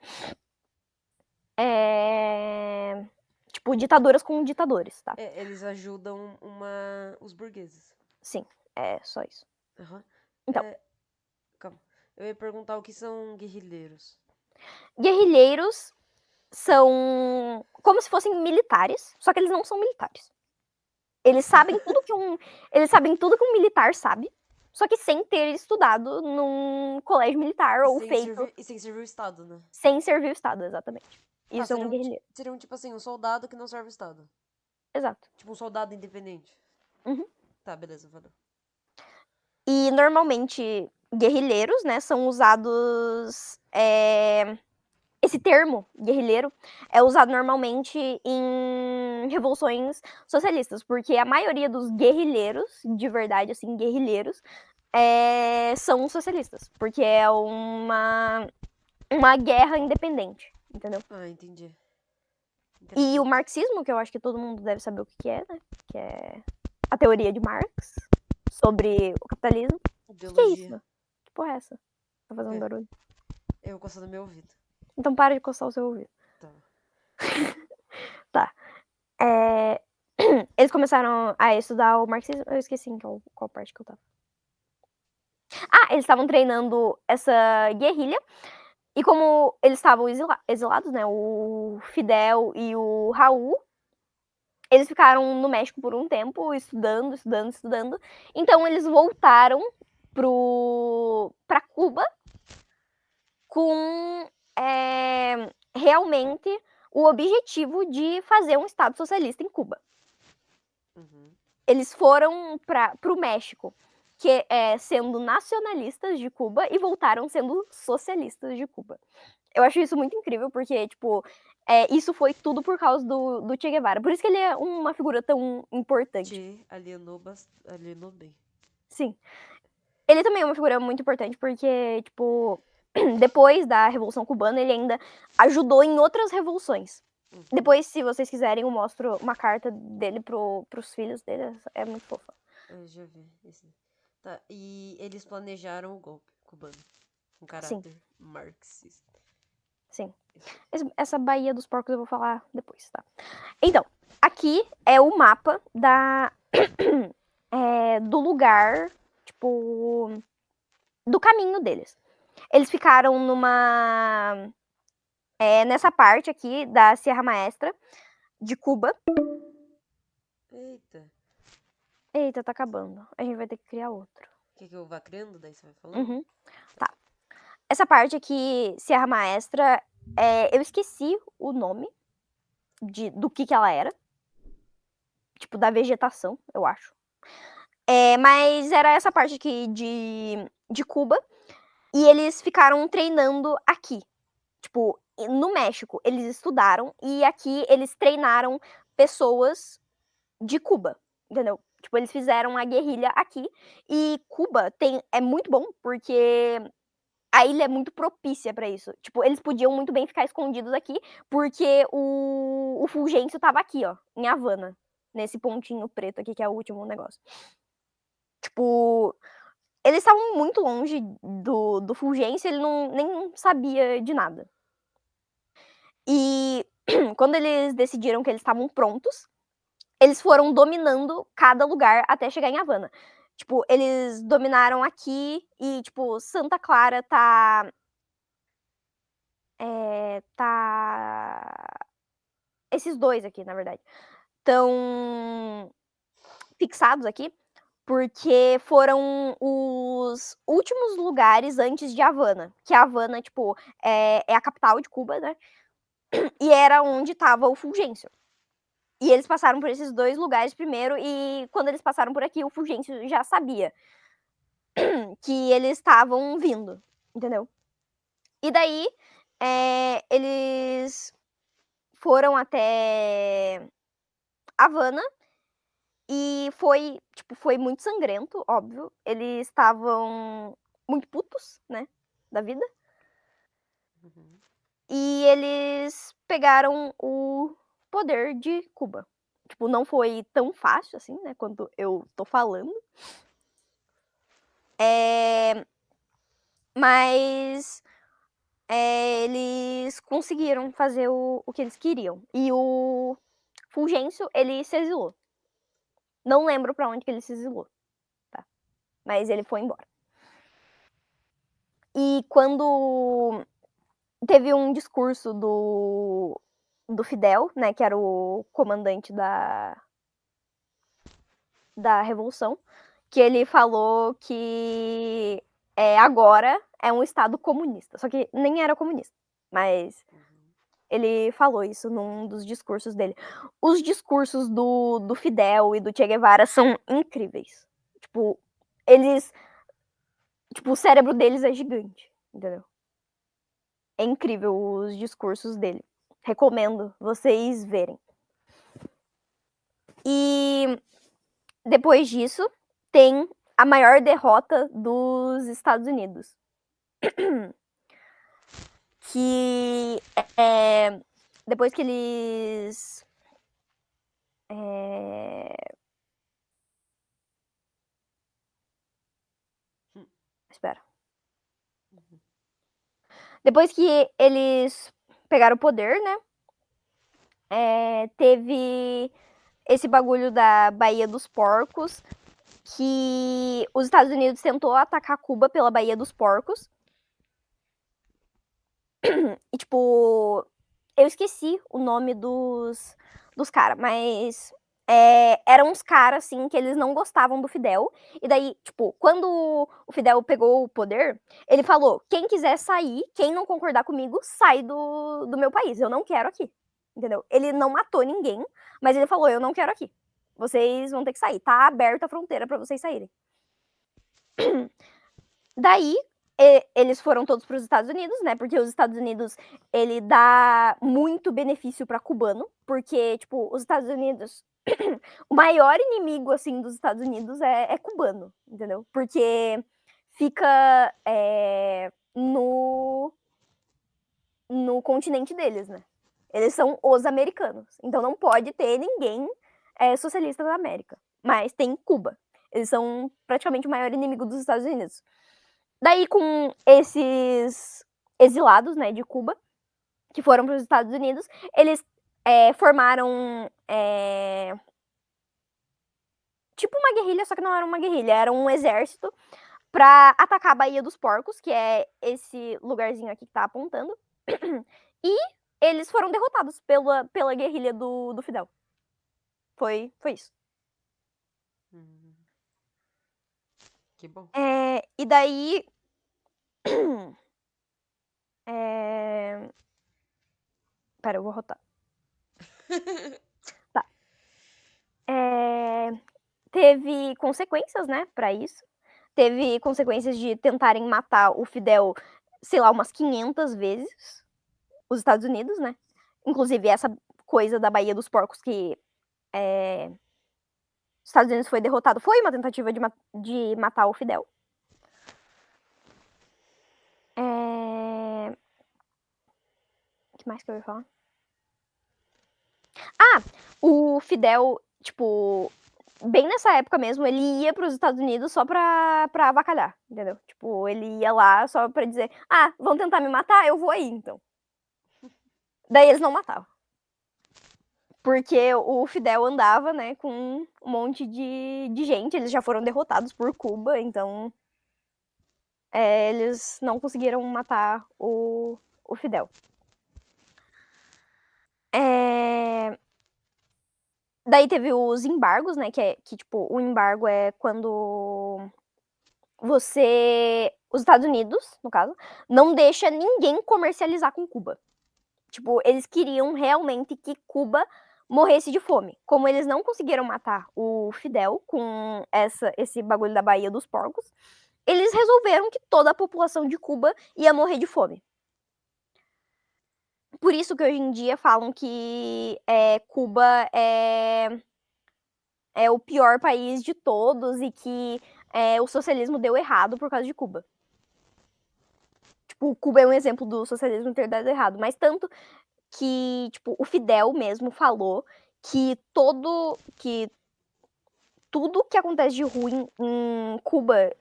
tipo, ditaduras com ditadores, tá? Eles ajudam os burgueses. Sim, é só isso. Aham. Então. Calma. Eu ia perguntar o que são guerrilheiros. Guerrilheiros são como se fossem militares, só que eles não são militares. Eles sabem tudo que um militar sabe, só que sem ter estudado num colégio militar ou feito... E sem servir o Estado, né? Sem servir o Estado, exatamente. Isso é um guerrilheiro. Seriam, tipo assim, um soldado que não serve o Estado. Exato. Tipo um soldado independente. Uhum. Tá, beleza, valeu. E normalmente guerrilheiros, né, são usados... esse termo, guerrilheiro, é usado normalmente em revoluções socialistas, porque a maioria dos guerrilheiros, de verdade, assim, guerrilheiros, são socialistas, porque é uma guerra independente, entendeu? Ah, entendi. E o marxismo, que eu acho que todo mundo deve saber o que é, né, que é a teoria de Marx sobre o capitalismo. Ideologia. Que é isso? Que porra é essa? Tá fazendo barulho. Eu coçando meu ouvido. Então para de coçar o seu ouvido. Tá. Tá. Eles começaram a estudar o marxismo. Eu esqueci em qual parte que eu tava. Eles estavam treinando essa guerrilha. E como eles estavam exilados, né? O Fidel e o Raul, eles ficaram no México por um tempo, estudando. Então eles voltaram pra Cuba com realmente o objetivo de fazer um Estado socialista em Cuba. Uhum. Eles foram pro México, sendo nacionalistas de Cuba, e voltaram sendo socialistas de Cuba. Eu acho isso muito incrível, porque, tipo, isso foi tudo por causa do Che Guevara. Por isso que ele é uma figura tão importante. Che alienou bem. Sim. Ele também é uma figura muito importante, porque, tipo, depois da Revolução Cubana, ele ainda ajudou em outras revoluções. Uhum. Depois, se vocês quiserem, eu mostro uma carta dele pros filhos dele. É muito fofa. Eu já vi. Tá, e eles planejaram o golpe cubano. Com caráter marxista. Sim. Essa Baía dos Porcos eu vou falar depois, tá? Então, aqui é o mapa do lugar, tipo, do caminho deles. Eles ficaram nessa parte aqui da Sierra Maestra de Cuba. Eita, tá acabando. A gente vai ter que criar outro. Quer que eu vá criando? Daí você vai falando? Uhum. Tá. Essa parte aqui, Sierra Maestra, eu esqueci o nome do que ela era. Tipo, da vegetação, eu acho. Mas era essa parte aqui de Cuba. E eles ficaram treinando aqui. Tipo, no México, eles estudaram. E aqui eles treinaram pessoas de Cuba, entendeu? Tipo, eles fizeram a guerrilha aqui. E Cuba é muito bom, porque a ilha é muito propícia pra isso. Tipo, eles podiam muito bem ficar escondidos aqui, porque o Fulgêncio tava aqui, ó, em Havana. Nesse pontinho preto aqui, que é o último negócio. Tipo, eles estavam muito longe do Fulgêncio, ele nem sabia de nada. E quando eles decidiram que eles estavam prontos, eles foram dominando cada lugar até chegar em Havana. Tipo, eles dominaram aqui e, tipo, Santa Clara tá esses dois aqui, na verdade, estão fixados aqui, porque foram os últimos lugares antes de Havana. Que Havana, tipo, é a capital de Cuba, né? E era onde tava o Fulgêncio. E eles passaram por esses dois lugares primeiro, e quando eles passaram por aqui, o Fulgêncio já sabia que eles estavam vindo, entendeu? E daí, eles foram até Havana, e foi muito sangrento, óbvio. Eles estavam muito putos, né, da vida. Uhum. E eles pegaram o poder de Cuba. Tipo, não foi tão fácil assim, né, quanto eu tô falando. Mas eles conseguiram fazer o que eles queriam. E o Fulgêncio, ele se exilou. Não lembro pra onde que ele se exilou, tá? Mas ele foi embora. E quando teve um discurso do Fidel, né, que era o comandante da Revolução, que ele falou que agora é um Estado comunista. Só que nem era comunista, mas ele falou isso num dos discursos dele. Os discursos do Fidel e do Che Guevara são incríveis. Tipo, o cérebro deles é gigante, entendeu? É incrível os discursos dele. Recomendo vocês verem. E depois disso, tem a maior derrota dos Estados Unidos. Que depois que eles espera. Depois que eles pegaram o poder, né? Teve esse bagulho da Baía dos Porcos, que os Estados Unidos tentou atacar Cuba pela Baía dos Porcos. E, tipo, eu esqueci o nome dos caras, mas eram uns caras, assim, que eles não gostavam do Fidel. E daí, tipo, quando o Fidel pegou o poder, ele falou: quem quiser sair, quem não concordar comigo, sai do meu país. Eu não quero aqui. entendeu? Ele não matou ninguém, mas ele falou, eu não quero aqui. Vocês vão ter que sair. Tá aberta a fronteira pra vocês saírem. Daí, eles foram todos para os Estados Unidos, né? Porque os Estados Unidos, ele dá muito benefício para cubano, porque, tipo, os Estados Unidos, o maior inimigo, assim, dos Estados Unidos é cubano, entendeu? Porque fica no continente deles, né? Eles são os americanos, então não pode ter ninguém socialista da América, mas tem Cuba. Eles são praticamente o maior inimigo dos Estados Unidos. Daí, com esses exilados, né, de Cuba, que foram para os Estados Unidos, eles formaram tipo uma guerrilha, só que não era uma guerrilha, era um exército para atacar a Baía dos Porcos, que é esse lugarzinho aqui que tá apontando. E eles foram derrotados pela guerrilha do Fidel. Foi isso. Que bom. E daí... Pera, eu vou rotar. Tá. Teve consequências, né, pra isso. Teve consequências de tentarem matar o Fidel, sei lá, umas 500 vezes. Os Estados Unidos, né? Inclusive, essa coisa da Baía dos Porcos que os Estados Unidos foi derrotado foi uma tentativa de matar o Fidel. O que mais que eu ia falar? O Fidel, tipo, bem nessa época mesmo, ele ia pros Estados Unidos só pra avacalhar, entendeu? Tipo, ele ia lá só pra dizer, vão tentar me matar? Eu vou aí, então. Daí eles não matavam. Porque o Fidel andava, né, com um monte de gente, eles já foram derrotados por Cuba, então eles não conseguiram matar o Fidel. Daí teve os embargos, né, que tipo, o embargo é quando os Estados Unidos, no caso, não deixa ninguém comercializar com Cuba. Tipo, eles queriam realmente que Cuba morresse de fome. Como eles não conseguiram matar o Fidel com esse bagulho da Baía dos Porcos, eles resolveram que toda a população de Cuba ia morrer de fome. Por isso que hoje em dia falam que Cuba é o pior país de todos e que o socialismo deu errado por causa de Cuba. Tipo, Cuba é um exemplo do socialismo ter dado errado, mas tanto que, tipo, o Fidel mesmo falou que tudo que acontece de ruim em Cuba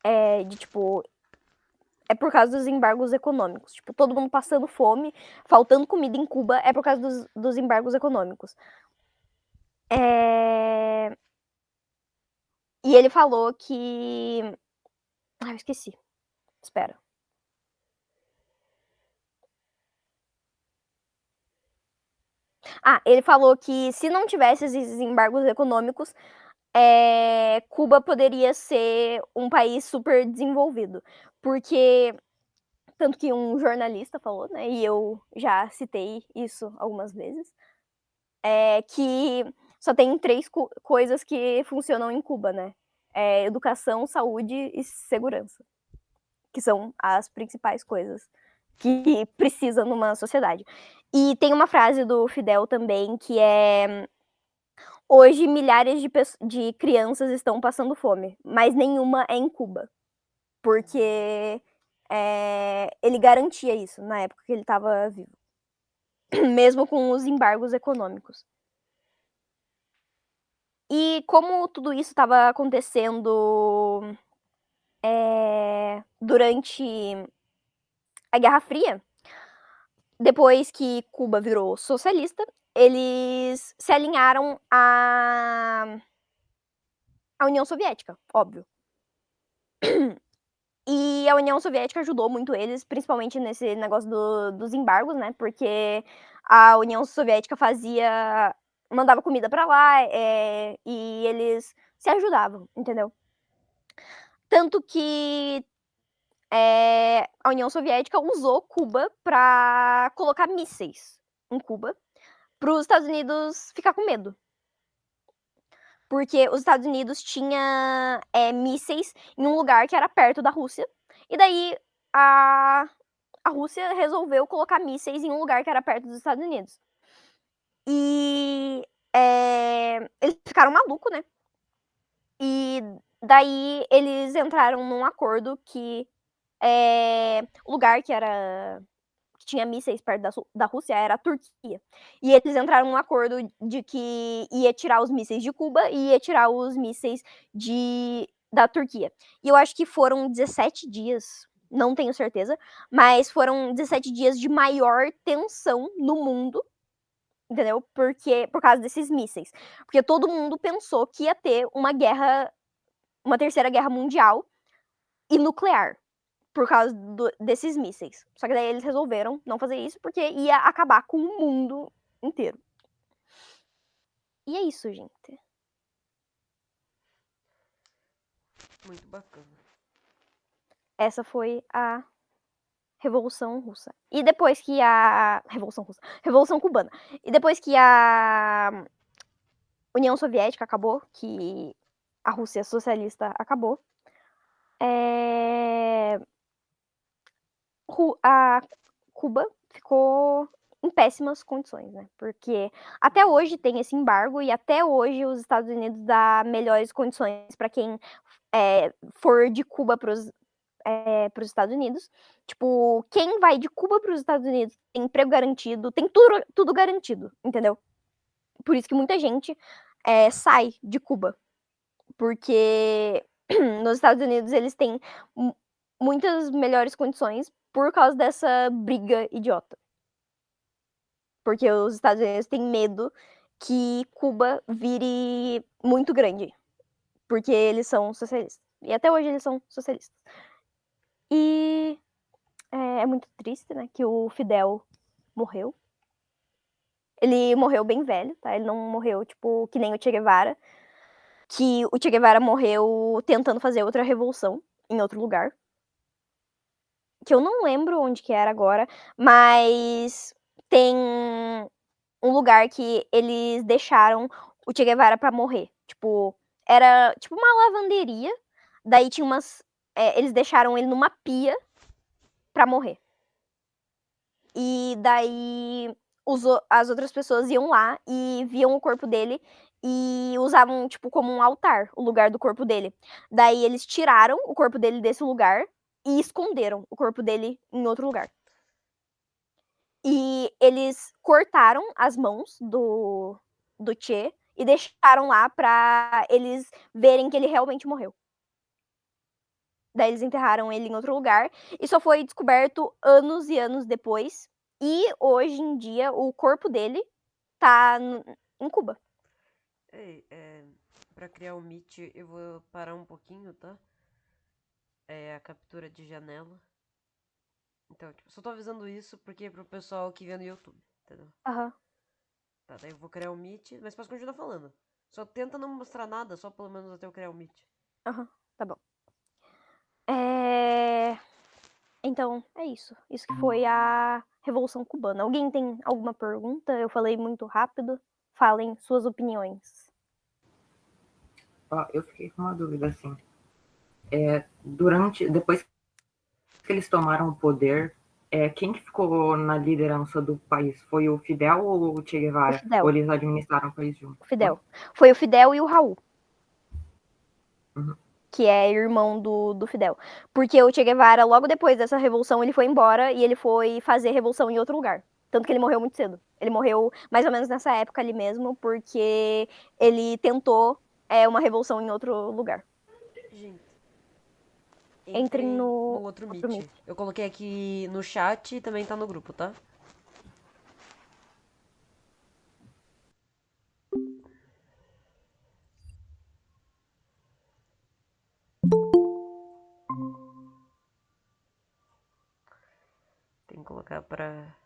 é por causa dos embargos econômicos. Tipo, todo mundo passando fome, faltando comida em Cuba é por causa dos embargos econômicos. E ele falou que... eu esqueci. Espera. Ele falou que se não tivesse esses embargos econômicos, Cuba poderia ser um país super desenvolvido. Porque, tanto que um jornalista falou, né, e eu já citei isso algumas vezes, que só tem 3 coisas que funcionam em Cuba, né? Educação, saúde e segurança. Que são as principais coisas que precisa numa sociedade. E tem uma frase do Fidel também que é: hoje milhares de crianças estão passando fome, mas nenhuma é em Cuba. Porque ele garantia isso na época que ele estava vivo. Mesmo com os embargos econômicos. E como tudo isso estava acontecendo durante a Guerra Fria, depois que Cuba virou socialista, eles se alinharam à União Soviética, óbvio. E a União Soviética ajudou muito eles, principalmente nesse negócio dos embargos, né? Porque a União Soviética mandava comida pra lá e eles se ajudavam, entendeu? Tanto que a União Soviética usou Cuba pra colocar mísseis em Cuba para os Estados Unidos ficar com medo. Porque os Estados Unidos tinha mísseis em um lugar que era perto da Rússia. E daí a Rússia resolveu colocar mísseis em um lugar que era perto dos Estados Unidos. E eles ficaram malucos, né? E daí eles entraram num acordo que o lugar que tinha mísseis perto da Rússia era a Turquia. E eles entraram num acordo de que ia tirar os mísseis de Cuba e ia tirar os mísseis da Turquia. E eu acho que foram 17 dias, não tenho certeza, mas foram 17 dias de maior tensão no mundo, entendeu? Por causa desses mísseis. Porque todo mundo pensou que ia ter uma terceira guerra mundial e nuclear por causa desses mísseis. Só que daí eles resolveram não fazer isso porque ia acabar com o mundo inteiro. E é isso, gente. Muito bacana. Essa foi a Revolução Russa. E depois que a Revolução Cubana. E depois que a União Soviética acabou, que a Rússia socialista acabou, a Cuba ficou em péssimas condições, né? Porque até hoje tem esse embargo e até hoje os Estados Unidos dá melhores condições para quem for de Cuba para os Estados Unidos. Tipo, quem vai de Cuba para os Estados Unidos tem emprego garantido, tem tudo garantido, entendeu? Por isso que muita gente sai de Cuba. Porque nos Estados Unidos eles têm muitas melhores condições por causa dessa briga idiota. Porque os Estados Unidos têm medo que Cuba vire muito grande. Porque eles são socialistas. E até hoje eles são socialistas. E é muito triste, né, que o Fidel morreu. Ele morreu bem velho, tá? Ele não morreu, tipo, que nem o Che Guevara. Que o Che Guevara morreu tentando fazer outra revolução em outro lugar. Que eu não lembro onde que era agora, mas tem um lugar que eles deixaram o Che Guevara pra morrer. Tipo, era tipo uma lavanderia, daí tinha eles deixaram ele numa pia pra morrer. E daí as outras pessoas iam lá e viam o corpo dele e usavam, tipo, como um altar, o lugar do corpo dele. Daí eles tiraram o corpo dele desse lugar e esconderam o corpo dele em outro lugar. E eles cortaram as mãos do Che e deixaram lá pra eles verem que ele realmente morreu. Daí eles enterraram ele em outro lugar e só foi descoberto anos e anos depois. E hoje em dia o corpo dele tá em Cuba. Ei, pra criar o Meet eu vou parar um pouquinho, tá? A captura de janela. Então, tipo, só tô avisando isso porque é pro pessoal que vê no YouTube, entendeu? Aham. Tá, daí eu vou criar o Meet, mas posso continuar falando. Só tenta não mostrar nada, só pelo menos até eu criar o Meet. Aham, tá bom. Então, é isso. Isso que foi a Revolução Cubana. Alguém tem alguma pergunta? Eu falei muito rápido. Falem suas opiniões. Eu fiquei com uma dúvida, assim. Depois que eles tomaram o poder, quem que ficou na liderança do país? Foi o Fidel ou o Che Guevara? O Fidel. Ou eles administraram o país junto? O Fidel. Foi o Fidel e o Raul. Uhum. Que é irmão do Fidel. Porque o Che Guevara, logo depois dessa revolução, ele foi embora e ele foi fazer revolução em outro lugar. Tanto que ele morreu muito cedo. Ele morreu mais ou menos nessa época ali mesmo, porque ele tentou uma revolução em outro lugar. Gente, Entrem no outro outro Meet. Meet. Eu coloquei aqui no chat e também tá no grupo, tá? Tem que colocar pra...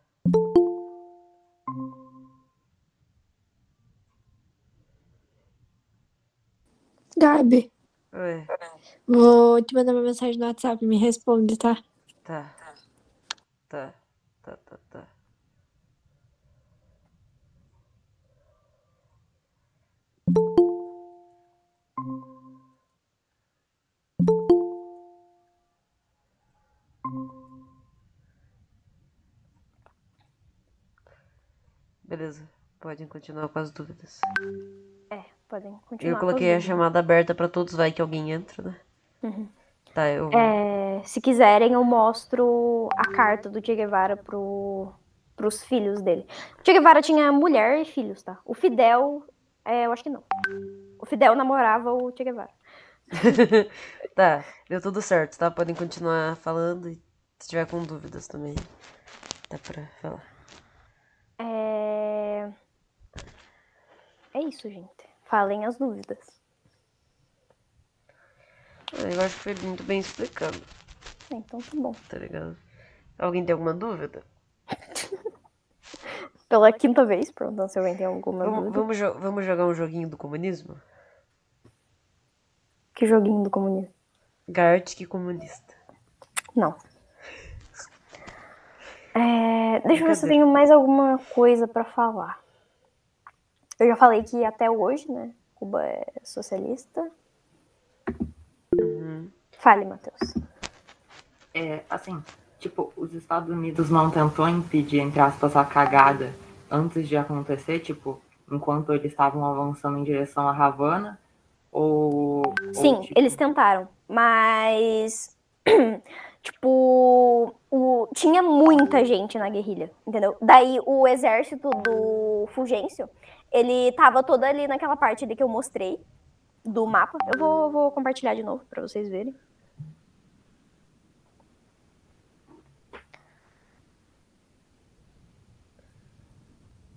Gabi, Ué, vou te mandar uma mensagem no WhatsApp, me responde, tá? tá. Tá. Beleza. Podem continuar com as dúvidas. Podem Eu continuar com as coloquei a dúvidas. chamada aberta pra todos, vai que alguém entra, né? Uhum. Tá, eu. Se quiserem, eu mostro a carta do Che Guevara pros filhos dele. O Che Guevara tinha mulher e filhos, tá? O Fidel, eu acho que não. O Fidel namorava o Che Guevara. Tá, deu tudo certo, tá? Podem continuar falando e se tiver com dúvidas também. Dá pra falar. É isso, gente. Falem as dúvidas. Eu acho que foi muito bem explicado, Então tá bom. tá ligado? Alguém tem alguma dúvida? Pela quinta vez, perguntando se alguém tem alguma dúvida. Vamos jogar um joguinho do comunismo? Que joguinho do comunismo? Gartic comunista. Não. Deixa eu ver se eu Cadê? tenho mais alguma coisa pra falar. Eu já falei que até hoje, né? Cuba é socialista. Fale, Matheus. Assim, tipo, os Estados Unidos não tentou impedir, entre aspas, a cagada antes de acontecer, tipo, enquanto eles estavam avançando em direção a Havana? Sim, tipo, eles tentaram, mas tipo, tinha muita gente na guerrilha, entendeu? Daí o exército do Fulgêncio, ele tava todo ali naquela parte ali que eu mostrei do mapa. Eu vou compartilhar de novo pra vocês verem.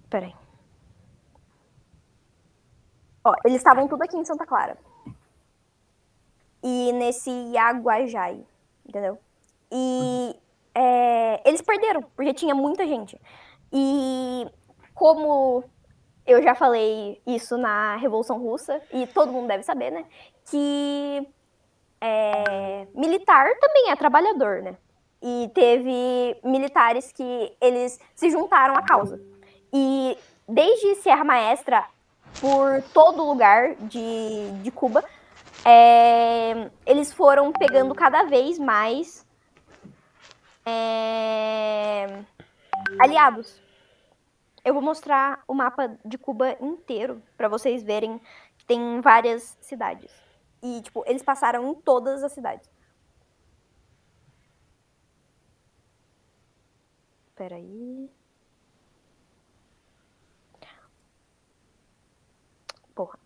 Peraí. Ó, eles estavam tudo aqui em Santa Clara. E nesse Yaguajai, entendeu? E eles perderam, porque tinha muita gente. E como eu já falei isso na Revolução Russa, e todo mundo deve saber, né? Que militar também é trabalhador, né? E teve militares que eles se juntaram à causa. E desde Sierra Maestra, por todo lugar de Cuba, eles foram pegando cada vez mais aliados. Eu vou mostrar o mapa de Cuba inteiro para vocês verem que tem várias cidades. E, tipo, eles passaram em todas as cidades. Peraí. Porra.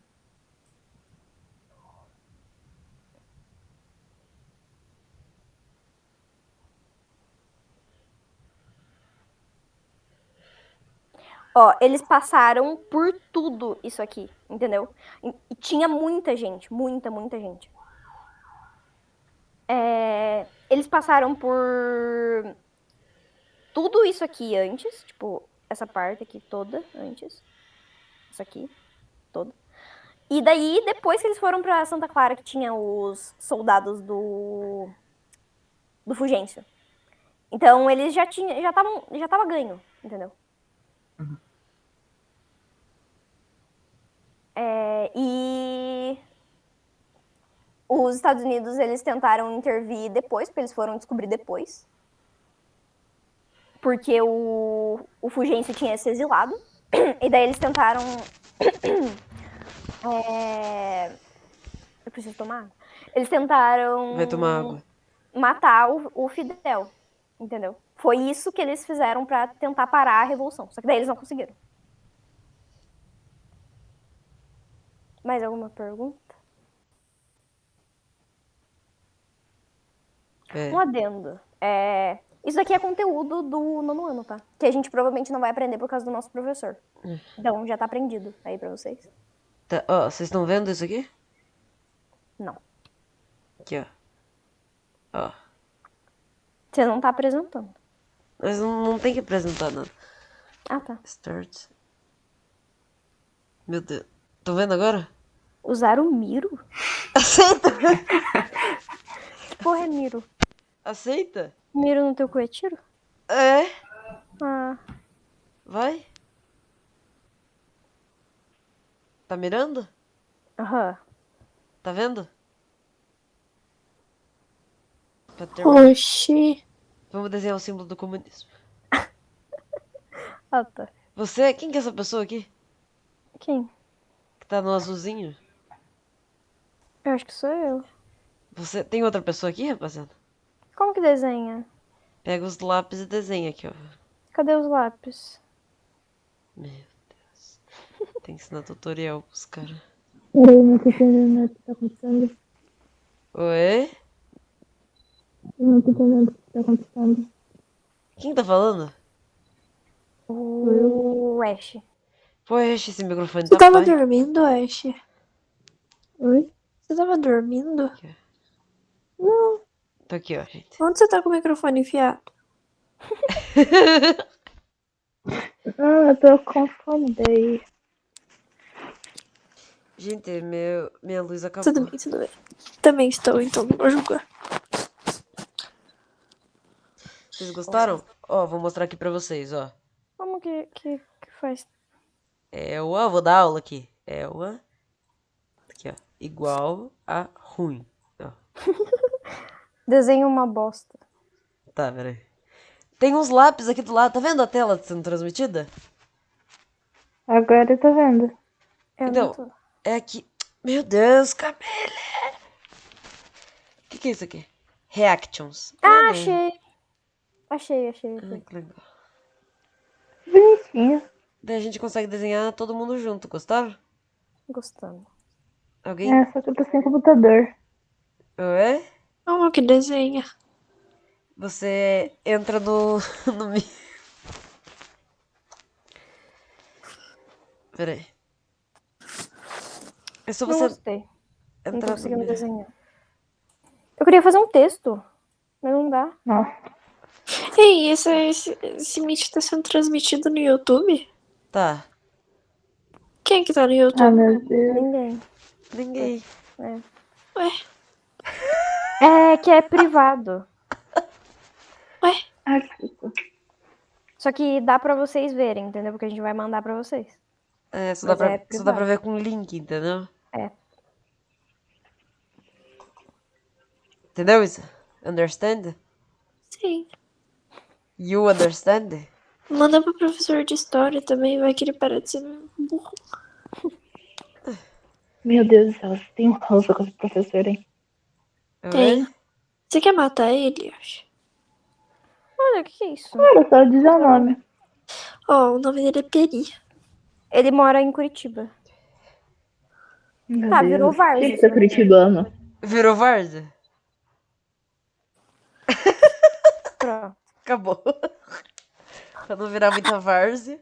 Ó, eles passaram por tudo isso aqui, entendeu? E tinha muita gente, muita gente. Eles passaram por tudo isso aqui antes, tipo, essa parte aqui toda antes. Isso aqui, toda. E daí, depois que eles foram pra Santa Clara, que tinha os soldados do Fulgêncio. Então, eles já tava ganho, entendeu? E os Estados Unidos, eles tentaram intervir depois, porque eles foram descobrir depois. Porque o Fulgêncio tinha se exilado. E daí eles tentaram... Eu preciso tomar água. Eles tentaram... Vai tomar água. matar o Fidel, entendeu? Foi isso que eles fizeram pra tentar parar a revolução. Só que daí eles não conseguiram. Mais alguma pergunta? Um adendo. Isso aqui é conteúdo do nono ano, tá? Que a gente provavelmente não vai aprender por causa do nosso professor. Então já tá aprendido aí pra vocês. Tá, ó, vocês estão vendo isso aqui? Não. Aqui, ó. Ó. Você não tá apresentando. Mas não tem que apresentar nada. Ah, tá. Start. Meu Deus. Tô vendo agora? Usar o Miro? Aceita! Que porra é Miro? Aceita? Miro no teu cu é tiro? É. Ah, Vai. Tá mirando? aham. Tá vendo? Patrão. Oxi. Vamos desenhar o símbolo do comunismo. Ah, tá. Você, quem que é essa pessoa aqui? Quem? Que tá no azulzinho? Eu acho que sou eu. Você tem outra pessoa aqui, rapaziada? Como que desenha? Pega os lápis e desenha aqui, ó. Cadê os lápis? Meu Deus. Tem que ensinar tutorial pros caras. Peraí, não tô entendendo o que tá acontecendo. Oi? Eu não tô entendendo o que tá acontecendo. Quem tá falando? O Ash. Poxa, esse microfone Você tá tava pai. dormindo, Ash? Oi? Você tava dormindo? Tô aqui, ó, gente. Onde você tá com o microfone enfiado? Ah, eu tô com fome daí. Gente, minha luz Tudo acabou. bem, tudo bem. Também estou, então não vou julgar. Vocês gostaram? Ó, vou mostrar aqui pra vocês, ó. Como que faz? Vou dar aula aqui. Aqui, ó. Igual a ruim. Ó. Desenha uma bosta. Tá, peraí. Tem uns lápis aqui do lado. Tá vendo a tela sendo transmitida? Agora eu tô vendo. Eu Então, não tô. é aqui. Meu Deus, Camille! O que é isso aqui? Reactions. Ah, né? achei. Achei. Ah, que legal. Bonitinho. Daí a gente consegue desenhar todo mundo junto, gostaram? Gostando. Alguém? É, só que eu tô sem computador. Oi? Como que desenha? Você entra no. no Peraí. É só Não você gostei. Não tô entrar no conseguindo desenhar. Eu queria fazer um texto, mas não dá. Nossa. Ei, esse Meet tá sendo transmitido no YouTube? Tá. Quem que tá no Ah, YouTube? meu Deus. Ninguém. Ninguém. Ué, É que é privado. ué. Ah, desculpa. Só que dá pra vocês verem, entendeu? Porque a gente vai mandar pra vocês. Só Mas dá é só dá pra privado. ver com link, entendeu? É. Entendeu isso? Understand? Sim. You understand? Manda pro professor de história também, vai que ele para de ser burro. Meu Deus do céu, você tem um ranço com esse professor, hein? Tem. Oi? Você quer matar ele, eu acho? Olha, o que é isso? Cara, só diz o nome. Ó, o nome dele é Peri. Ele mora em Curitiba. Meu Tá, Deus. virou várzea. Tinha que ser curitibano. Virou Varda? Pronto. Acabou. Pra não virar muita várzea.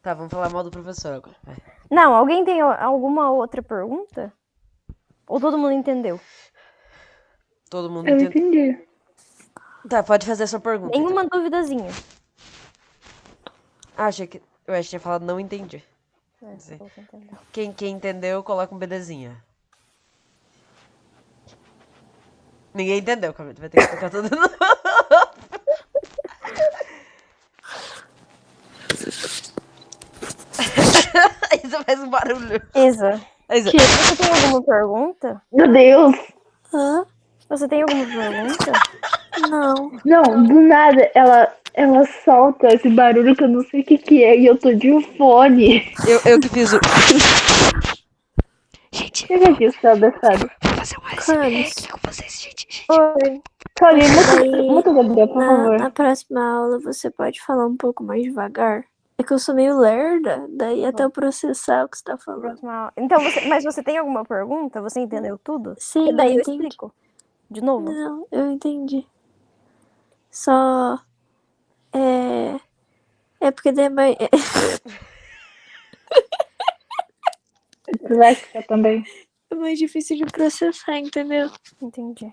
Tá, vamos falar mal do professor agora. Vai. Não, alguém tem alguma outra pergunta? Ou todo mundo entendeu? Todo mundo Eu entende. entendi. Tá, pode fazer a sua pergunta. Nenhuma Então. duvidazinha. Achei que. Eu acho que tinha falado não entendi. Sim. Entendeu. Quem entendeu, coloca um BDzinha. Ninguém entendeu, Camila. Vai ter que explicar tudo de novo. Aí você faz um barulho. Isa, Aí você... você tem alguma pergunta? Meu Deus. Hã? Você tem alguma pergunta? Não. Não, do nada ela solta esse barulho que eu não sei o que é e eu tô de fone. Eu que fiz o. Gente, Chega aqui, o céu descado. vou fazer um ASMR aqui com vocês, gente. Oi. Tony, Daí, muito Gabriel, por favor. na próxima aula, você pode falar um pouco mais devagar? É que eu sou meio lerda, daí até eu processar o que você tá falando. Próxima aula. Então, mas você tem alguma pergunta? Você entendeu tudo? Sim, Porque daí eu entendi. explico. De novo? Não, eu entendi. Só. É porque daí Dislexia também. é mais difícil de processar, entendeu? Entendi.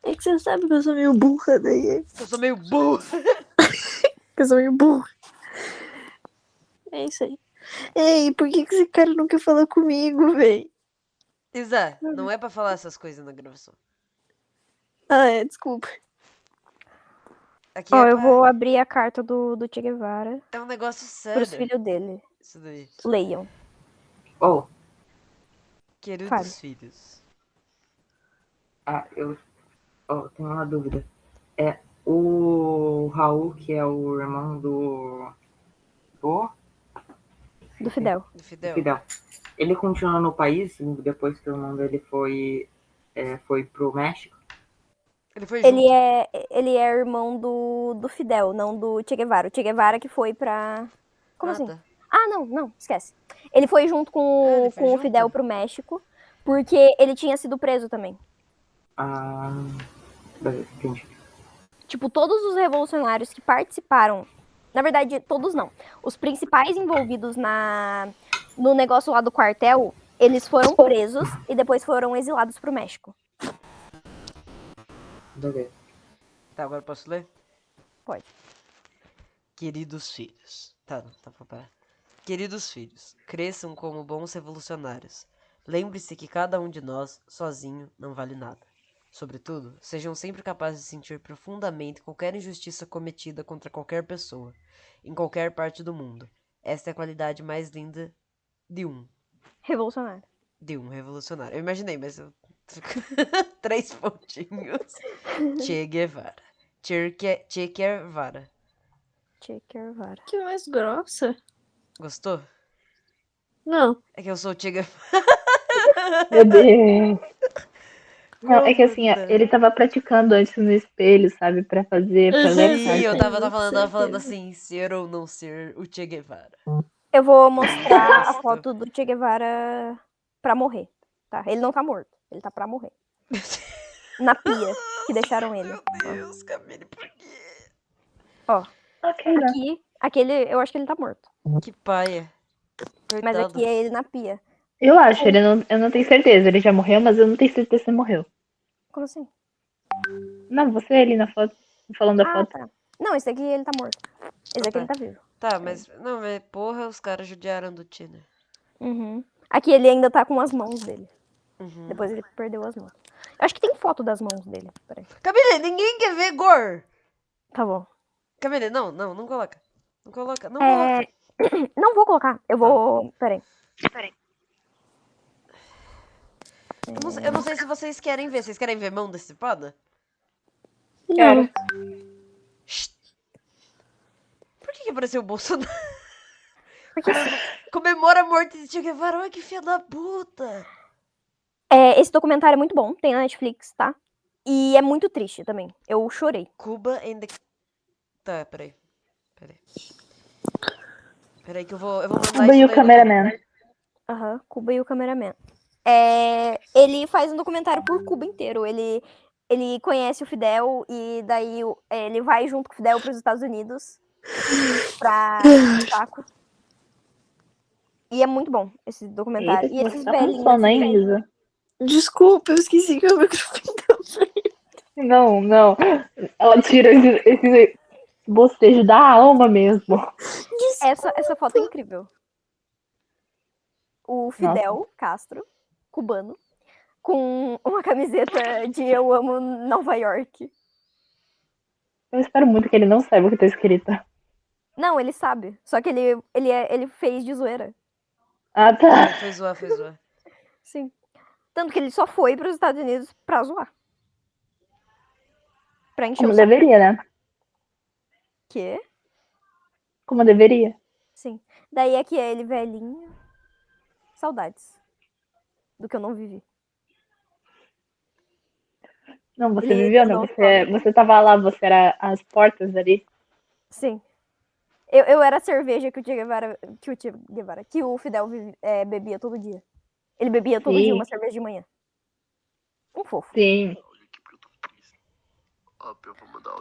É que você sabe que eu sou meio burra, daí. Eu sou meio burro. Que eu sou meio burra. É isso aí. Ei, por que esse cara não quer falar comigo, véi? Isa, não é pra falar essas coisas na gravação. Ah, é, desculpa. Aqui Ó, é eu pra... vou abrir a carta do Che Guevara É um negócio pros sério. filhos dele. Isso daí. Leiam. Oh, Queridos Fale. filhos. eu tenho uma dúvida. É o Raul, que é o irmão Do Fidel. Do Fidel. Fidel. Ele continua no país depois que o irmão dele foi pro México? Ele foi junto. Ele é irmão do Fidel, não do Che Guevara. O Che Guevara que foi pra... Como assim? Tá. Ah, não, esquece. Ele foi junto com, ele foi com o junto? Fidel pro México, porque ele tinha sido preso também. Ah, beleza, entendi. Tipo, todos os revolucionários que participaram, na verdade, todos não. Os principais envolvidos no negócio lá do quartel, eles foram presos e depois foram exilados pro México. Beleza. Tá, agora eu posso ler? Pode. Queridos filhos. Tá, pra parar. Queridos filhos, cresçam como bons revolucionários. Lembre-se que cada um de nós, sozinho, não vale nada. Sobretudo, sejam sempre capazes de sentir profundamente qualquer injustiça cometida contra qualquer pessoa, em qualquer parte do mundo. Esta é a qualidade mais linda de um Revolucionário. revolucionário. Eu imaginei, mas eu... 3 pontinhos. Che Guevara. Che Guevara. Che Guevara. Que mais grossa? Gostou? Não. É que eu sou o Che Guevara. Meu Deus. Não, é que assim, ó, Puta. ele tava praticando antes no espelho, sabe? Pra fazer, pra ler a Sim, carta. eu tava certeza. falando assim, ser ou não ser o Che Guevara. Eu vou mostrar a Gosto. foto do Che Guevara pra morrer, tá? Ele não tá morto, ele tá pra morrer. Na pia, que deixaram ele. Meu Deus, Camille, por quê? Ó, Ok, né? aquele, eu acho que ele tá morto. Que paia. Mas Coitado. aqui é ele na pia. Eu acho, eu não tenho certeza. Ele já morreu, mas eu não tenho certeza se ele morreu. Como assim? Não, você ali na foto, falando da Ah, foto. tá. Não, esse aqui ele tá morto. Esse aqui ele tá vivo. Tá, mas... Não, mas porra, os caras judiaram do Che, né? Uhum. Aqui ele ainda tá com as mãos dele. Uhum. Depois ele perdeu as mãos. Eu acho que tem foto das mãos dele. Peraí. Camille, ninguém quer ver gore. Tá bom. Camille, não coloca. Não coloca. Não vou colocar. Eu vou... Peraí. Eu não sei se vocês querem ver. Vocês querem ver mão decipada? Quero. Shhh. Por que apareceu o Bolsonaro? Porque Comemora a morte de Che Guevara. Olha que filha da puta. esse documentário é muito bom. Tem na Netflix, tá? E é muito triste também. Eu chorei. Cuba and the... Tá, peraí. Peraí que eu vou mandar Cuba isso e o daí no cameraman. Aham, Cuba e o cameraman. Ele faz um documentário por Cuba inteiro. Ele conhece o Fidel e daí ele vai junto com o Fidel para os Estados Unidos pra saco. E é muito bom esse documentário. Eita, E que esses você tá com velhinhos sono, que hein, vêm- Isa? Desculpa, eu esqueci que o microfone tá aberto. Não. Ela tira esse bocejo da alma mesmo. Essa foto é incrível. O Fidel Castro, cubano, com uma camiseta de Eu Amo Nova York. Eu espero muito que ele não saiba o que tá escrito. Não, ele sabe. Só que ele fez de zoeira. Ah, tá. Foi zoar. Sim. Tanto que ele só foi para os Estados Unidos pra zoar. Pra encher Como o saco. deveria, né? Quê? Como deveria. Sim. Daí aqui é ele velhinho. Saudades. Do que eu não vivi. Não, você Ele viveu, né? dando autógrafo. Você tava lá, você era as portas ali. Sim. Eu era a cerveja que o Fidel bebia todo dia. Ele bebia todo Sim. dia uma cerveja de manhã. Um fofo. Sim.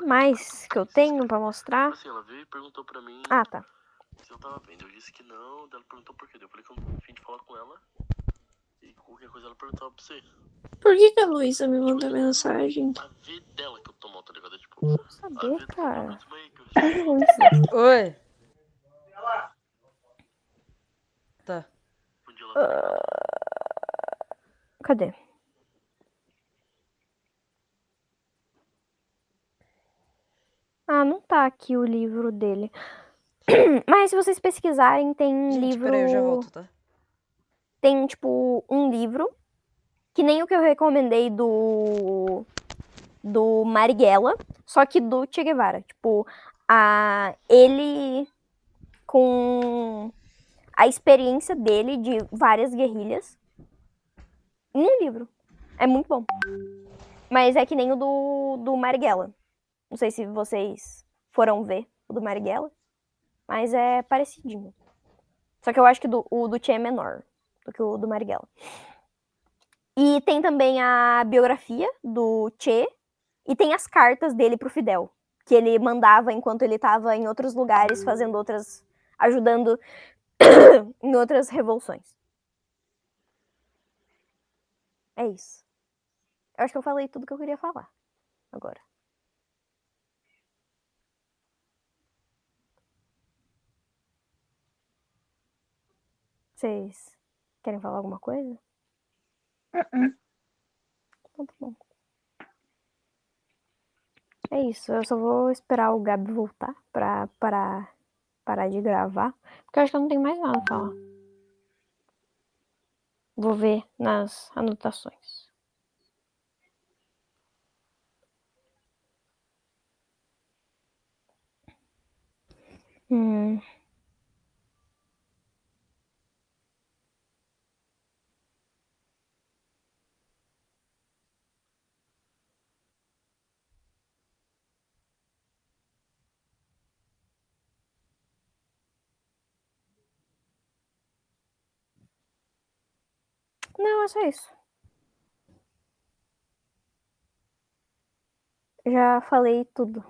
Mais que eu tenho pra mostrar. Assim, ela veio e perguntou pra mim Ah, tá. se eu tava bem. Eu disse que não, daí ela perguntou por quê. Daí eu falei que eu não tinha a fim de falar com ela. E qualquer coisa ela perguntava pra você. Por que a Luísa me mandou mensagem? A ver dela que eu tô mal, tá ligado? É tipo, Não a saber, ver cara. do desmaiei que eu Ai, Luísa. Oi. Tá. respondi lá. Cadê? Ah, não tá aqui o livro dele. Mas se vocês pesquisarem, tem Gente, livro... peraí, eu já volto, tá? Tem, tipo, um livro, que nem o que eu recomendei do Marighella, só que do Che Guevara. Tipo, ele com a experiência dele de várias guerrilhas em um livro. É muito bom. Mas é que nem o do Marighella. Não sei se vocês foram ver o do Marighella, mas é parecidinho. Só que eu acho que o do Che é menor do que o do Marighella. E tem também a biografia do Che e tem as cartas dele pro Fidel, que ele mandava enquanto ele estava em outros lugares fazendo outras, ajudando em outras revoluções. É isso. Eu acho que eu falei tudo que eu queria falar agora. Vocês querem falar alguma coisa? Então tá bom. É isso, eu só vou esperar o Gabi voltar pra parar de gravar, porque eu acho que eu não tenho mais nada pra falar. Vou ver nas anotações. Não, é só isso. Já falei tudo.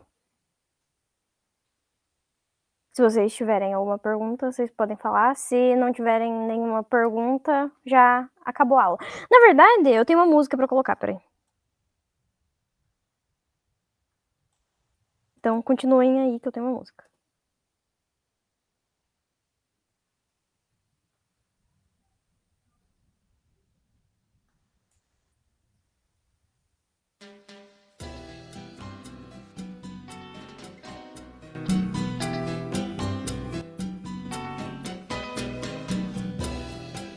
Se vocês tiverem alguma pergunta, vocês podem falar. Se não tiverem nenhuma pergunta, já acabou a aula. Na verdade, eu tenho uma música pra colocar, peraí. Então, continuem aí que eu tenho uma música.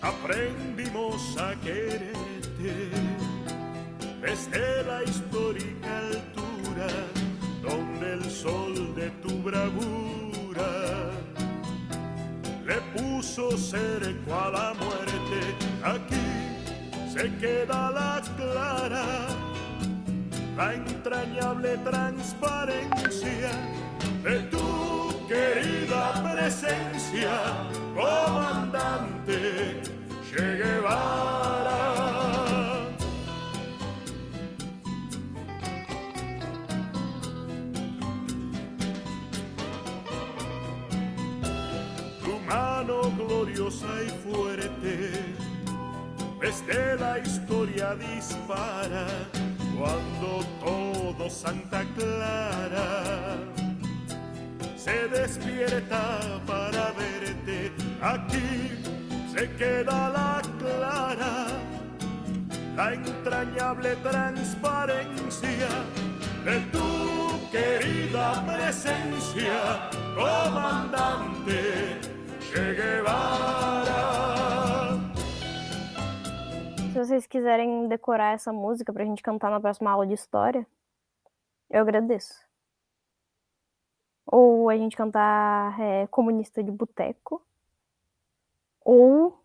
Aprendimos a quererte desde la histórica altura donde el sol de tu bravura le puso cerco a la muerte. Aquí se queda la clara, la entrañable transparencia de tu querida presencia, comandante Che Guevara. Tu mano gloriosa y fuerte desde la historia dispara cuando todo Santa Clara se despierta para verte. Aquí se queda la clara, la entrañable transparencia de tu querida presencia, comandante Che Guevara. Se vocês quiserem decorar essa música pra gente cantar na próxima aula de história, eu agradeço. Ou a gente cantar Comunista de Boteco, ou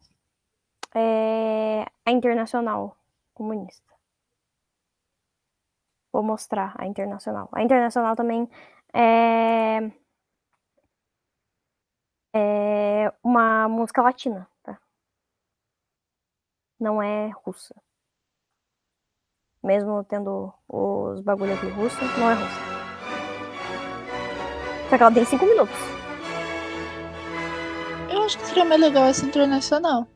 a Internacional Comunista. Vou mostrar a Internacional. A Internacional também é uma música latina, tá? Não é russa. Mesmo tendo os bagulho aqui russo, não é russa. Só que ela tem 5 minutos. Eu acho que seria mais legal essa internacional.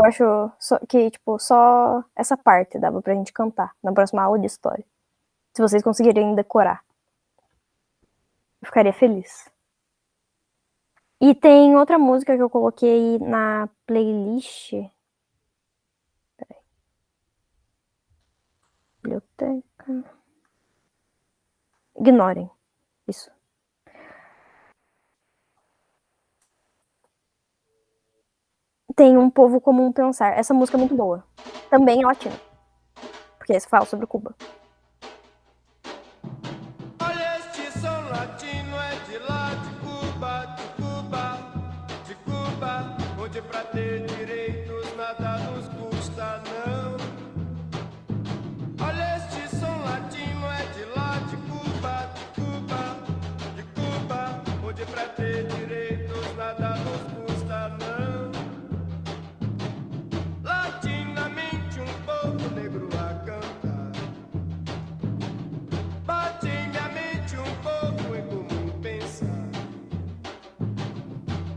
acho que, tipo, só essa parte dava pra gente cantar na próxima aula de história. Se vocês conseguirem decorar. Eu ficaria feliz. E tem outra música que eu coloquei na playlist. Peraí. Biblioteca. Ignorem. Isso. Tem Um Povo Comum Pensar. Essa música é muito boa. Também é latina. Porque fala sobre Cuba. Olha, este som latino é de lá de Cuba, de Cuba, de Cuba, onde pra ter direitos nada nos custa, não. Olha, este som latino é de lá de Cuba, de Cuba, de Cuba, onde pra ter direitos nada nos custa, não. Latinamente povo negro a cantar. Bate em minha mente povo em comum pensar.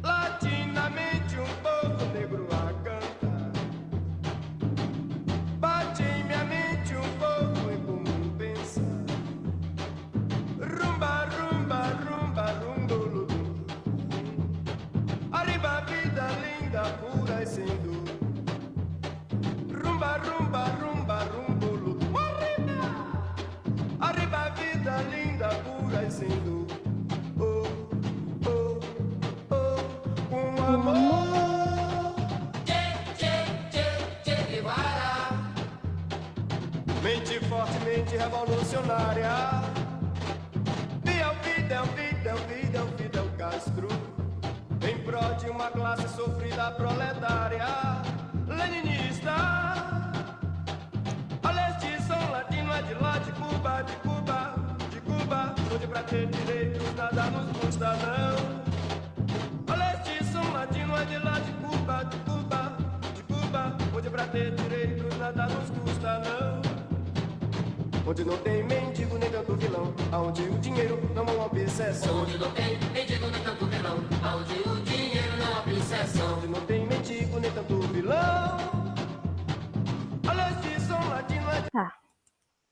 Latinamente povo negro a cantar. Bate em minha mente povo em comum pensar. Rumba, rumba, rumba, rumbolo. Arriba, vida linda, pura e sem dor. Rumba, rumba, rumba, rumbolo. Arriba, arriba, vida linda, pura e sem dor. Oh, oh, oh, com amor. Che Guevara. Mente forte, mente revolucionária. Fidel Castro. Em prol de uma classe sofrida proletária. Leninista. Olha, este som latino é de lá de Cuba, de Cuba, de Cuba, onde pra ter direitos nada nos custa, não. Olha, este som latino é de lá de Cuba, de Cuba, de Cuba, onde pra ter direitos nada nos custa, não. Onde não tem mendigo nem tanto vilão, aonde o dinheiro não é uma obsessão. Onde não tem mendigo nem tanto vilão, aonde o dinheiro não é uma obsessão. Onde não tem mendigo nem tanto vilão. Olha, este som latino é de... Tá.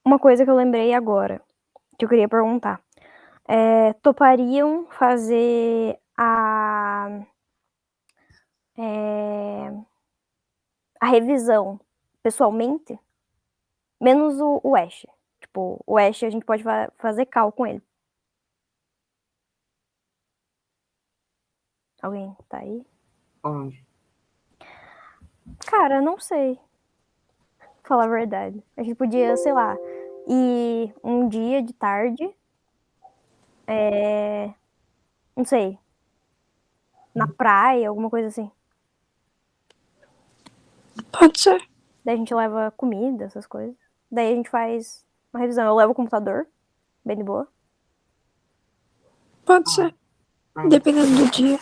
Uma coisa que eu lembrei agora, que eu queria perguntar. Topariam fazer a revisão pessoalmente? Menos o Ash. Tipo, o Ash a gente pode fazer cal com ele. Alguém tá aí? Onde? Cara, não sei. Falar a verdade. A gente podia, sei lá, ir um dia de tarde. Não sei. Na praia, alguma coisa assim. Pode ser. Daí a gente leva comida, essas coisas. Daí a gente faz uma revisão. Eu levo o computador, bem de boa. Pode ser. Dependendo do dia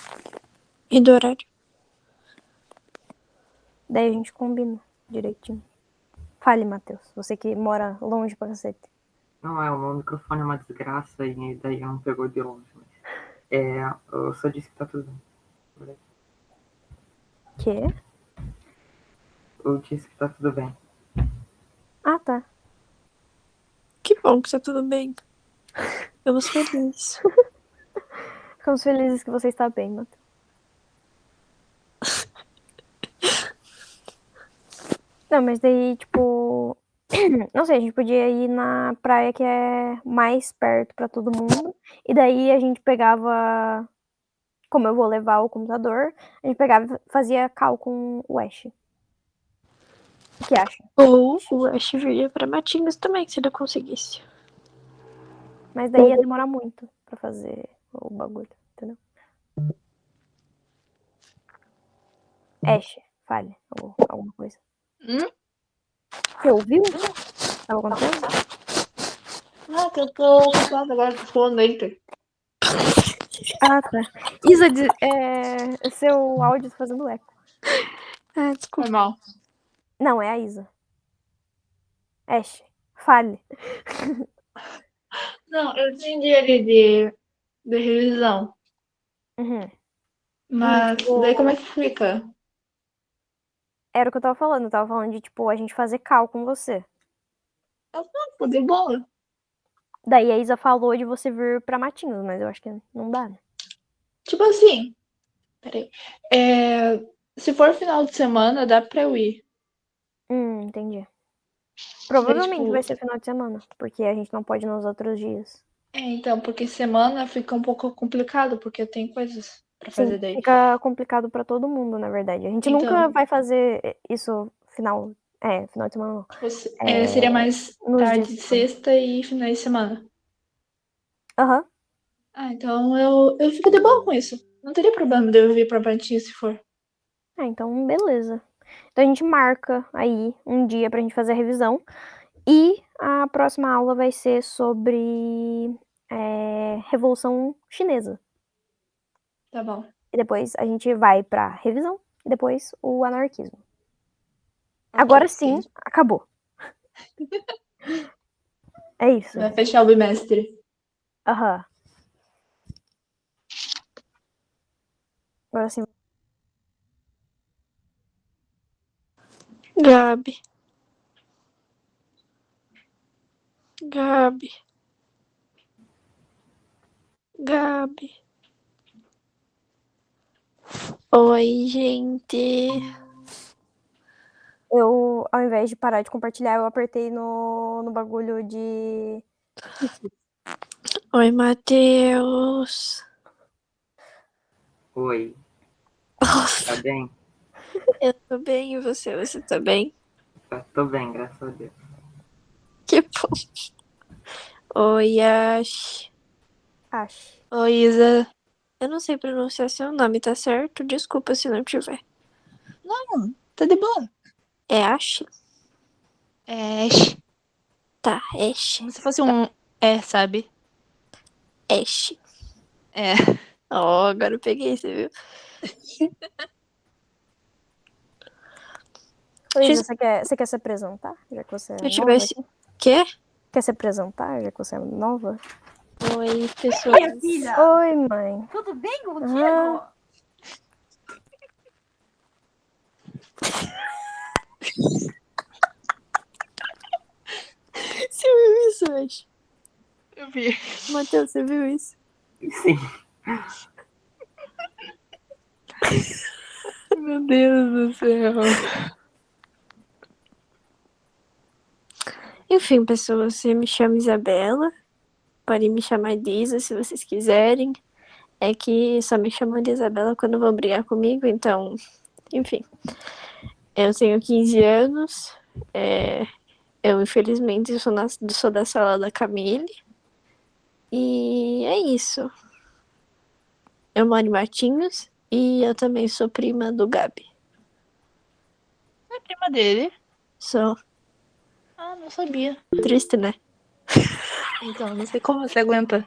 e do horário. Daí a gente combina direitinho. Fale, Matheus. Você que mora longe pra cacete. Não, o meu microfone é uma desgraça e daí não pegou de longe. Mas, eu só disse que tá tudo bem. Quê? Eu disse que tá tudo bem. Ah, tá. Que bom que tá tudo bem. Ficamos felizes. Ficamos felizes que você está bem, Matheus. Não, mas daí, tipo... Não sei, a gente podia ir na praia que é mais perto pra todo mundo. E daí a gente pegava... Como eu vou levar o computador, a gente pegava e fazia cal com o Ash. O que acha? Ou o Ash viria pra Matinhos também, se ele conseguisse. Mas daí ia demorar muito pra fazer o bagulho, entendeu? Ash, fale alguma coisa. Você ouviu? Tava acontecendo? Ah, que eu tô ocupada agora, tô falando dentro. Ah, tá. Isa, seu áudio tá fazendo eco. Ah, desculpa. Foi mal. Não, é a Isa. Ash, fale. Não, eu entendi ali de revisão. Uhum. Mas daí como é que fica? Era o que eu tava falando. Eu tava falando de, tipo, a gente fazer cal com você. Pô, de boa. Daí a Isa falou de você vir pra Matinhos, mas eu acho que não dá, né? Tipo assim, peraí. Se for final de semana, dá pra eu ir. Entendi. Provavelmente tipo- vai ser final de semana, porque a gente não pode ir nos outros dias. Então, porque semana fica um pouco complicado, porque eu tenho coisas pra Sim, fazer daí. fica complicado pra todo mundo, na verdade. A gente Então. nunca vai fazer isso final de semana não. Seria mais nos tarde dias de sexta e final de semana. Aham. Então eu fico de boa com isso. Não teria problema de eu vir pra Bantinho se for. Então beleza. Então a gente marca aí um dia pra gente fazer a revisão. E a próxima aula vai ser sobre Revolução Chinesa. Tá bom. E depois a gente vai pra revisão e depois o anarquismo. Agora sim, acabou. É isso. Vai fechar o bimestre. Aham. Agora sim. Gabi. Gabi. Gabi. Oi, gente. Eu, ao invés de parar de compartilhar, eu apertei no bagulho de. Oi, Matheus. Oi, Nossa, tá bem? eu tô bem, e você? Você tá bem? Tô bem, graças a Deus. Que bom. Oi, Ash. Acho. Oi, Isa. Eu não sei pronunciar seu nome, tá certo? Desculpa se não tiver. Não, tá de boa. É Ash? Ash. Tá, Ash. Como se fosse sabe? Ash. É. Ó, agora eu peguei, você viu? Oi, Isa, você quer se apresentar? Já que você é Se eu nova? tivesse. Quê? Quer se apresentar, já que você é nova? Oi, pessoal. Minha filha, Oi, mãe. tudo bem contigo? Ah. Você viu isso, Ash? Eu vi. Matheus, você viu isso? Sim. Meu Deus do céu. Enfim, pessoas, eu me chamo Isabela. Podem me chamar de Isa se vocês quiserem. É que só me chamam de Isabela quando vão brigar comigo, então, enfim. Eu tenho 15 anos. Eu, infelizmente, sou da sala da Camille. E é isso. Eu moro em Matinhos e eu também sou prima do Gabi. É prima dele? Sou Ah, não sabia. triste, né? Então, não sei como você aguenta.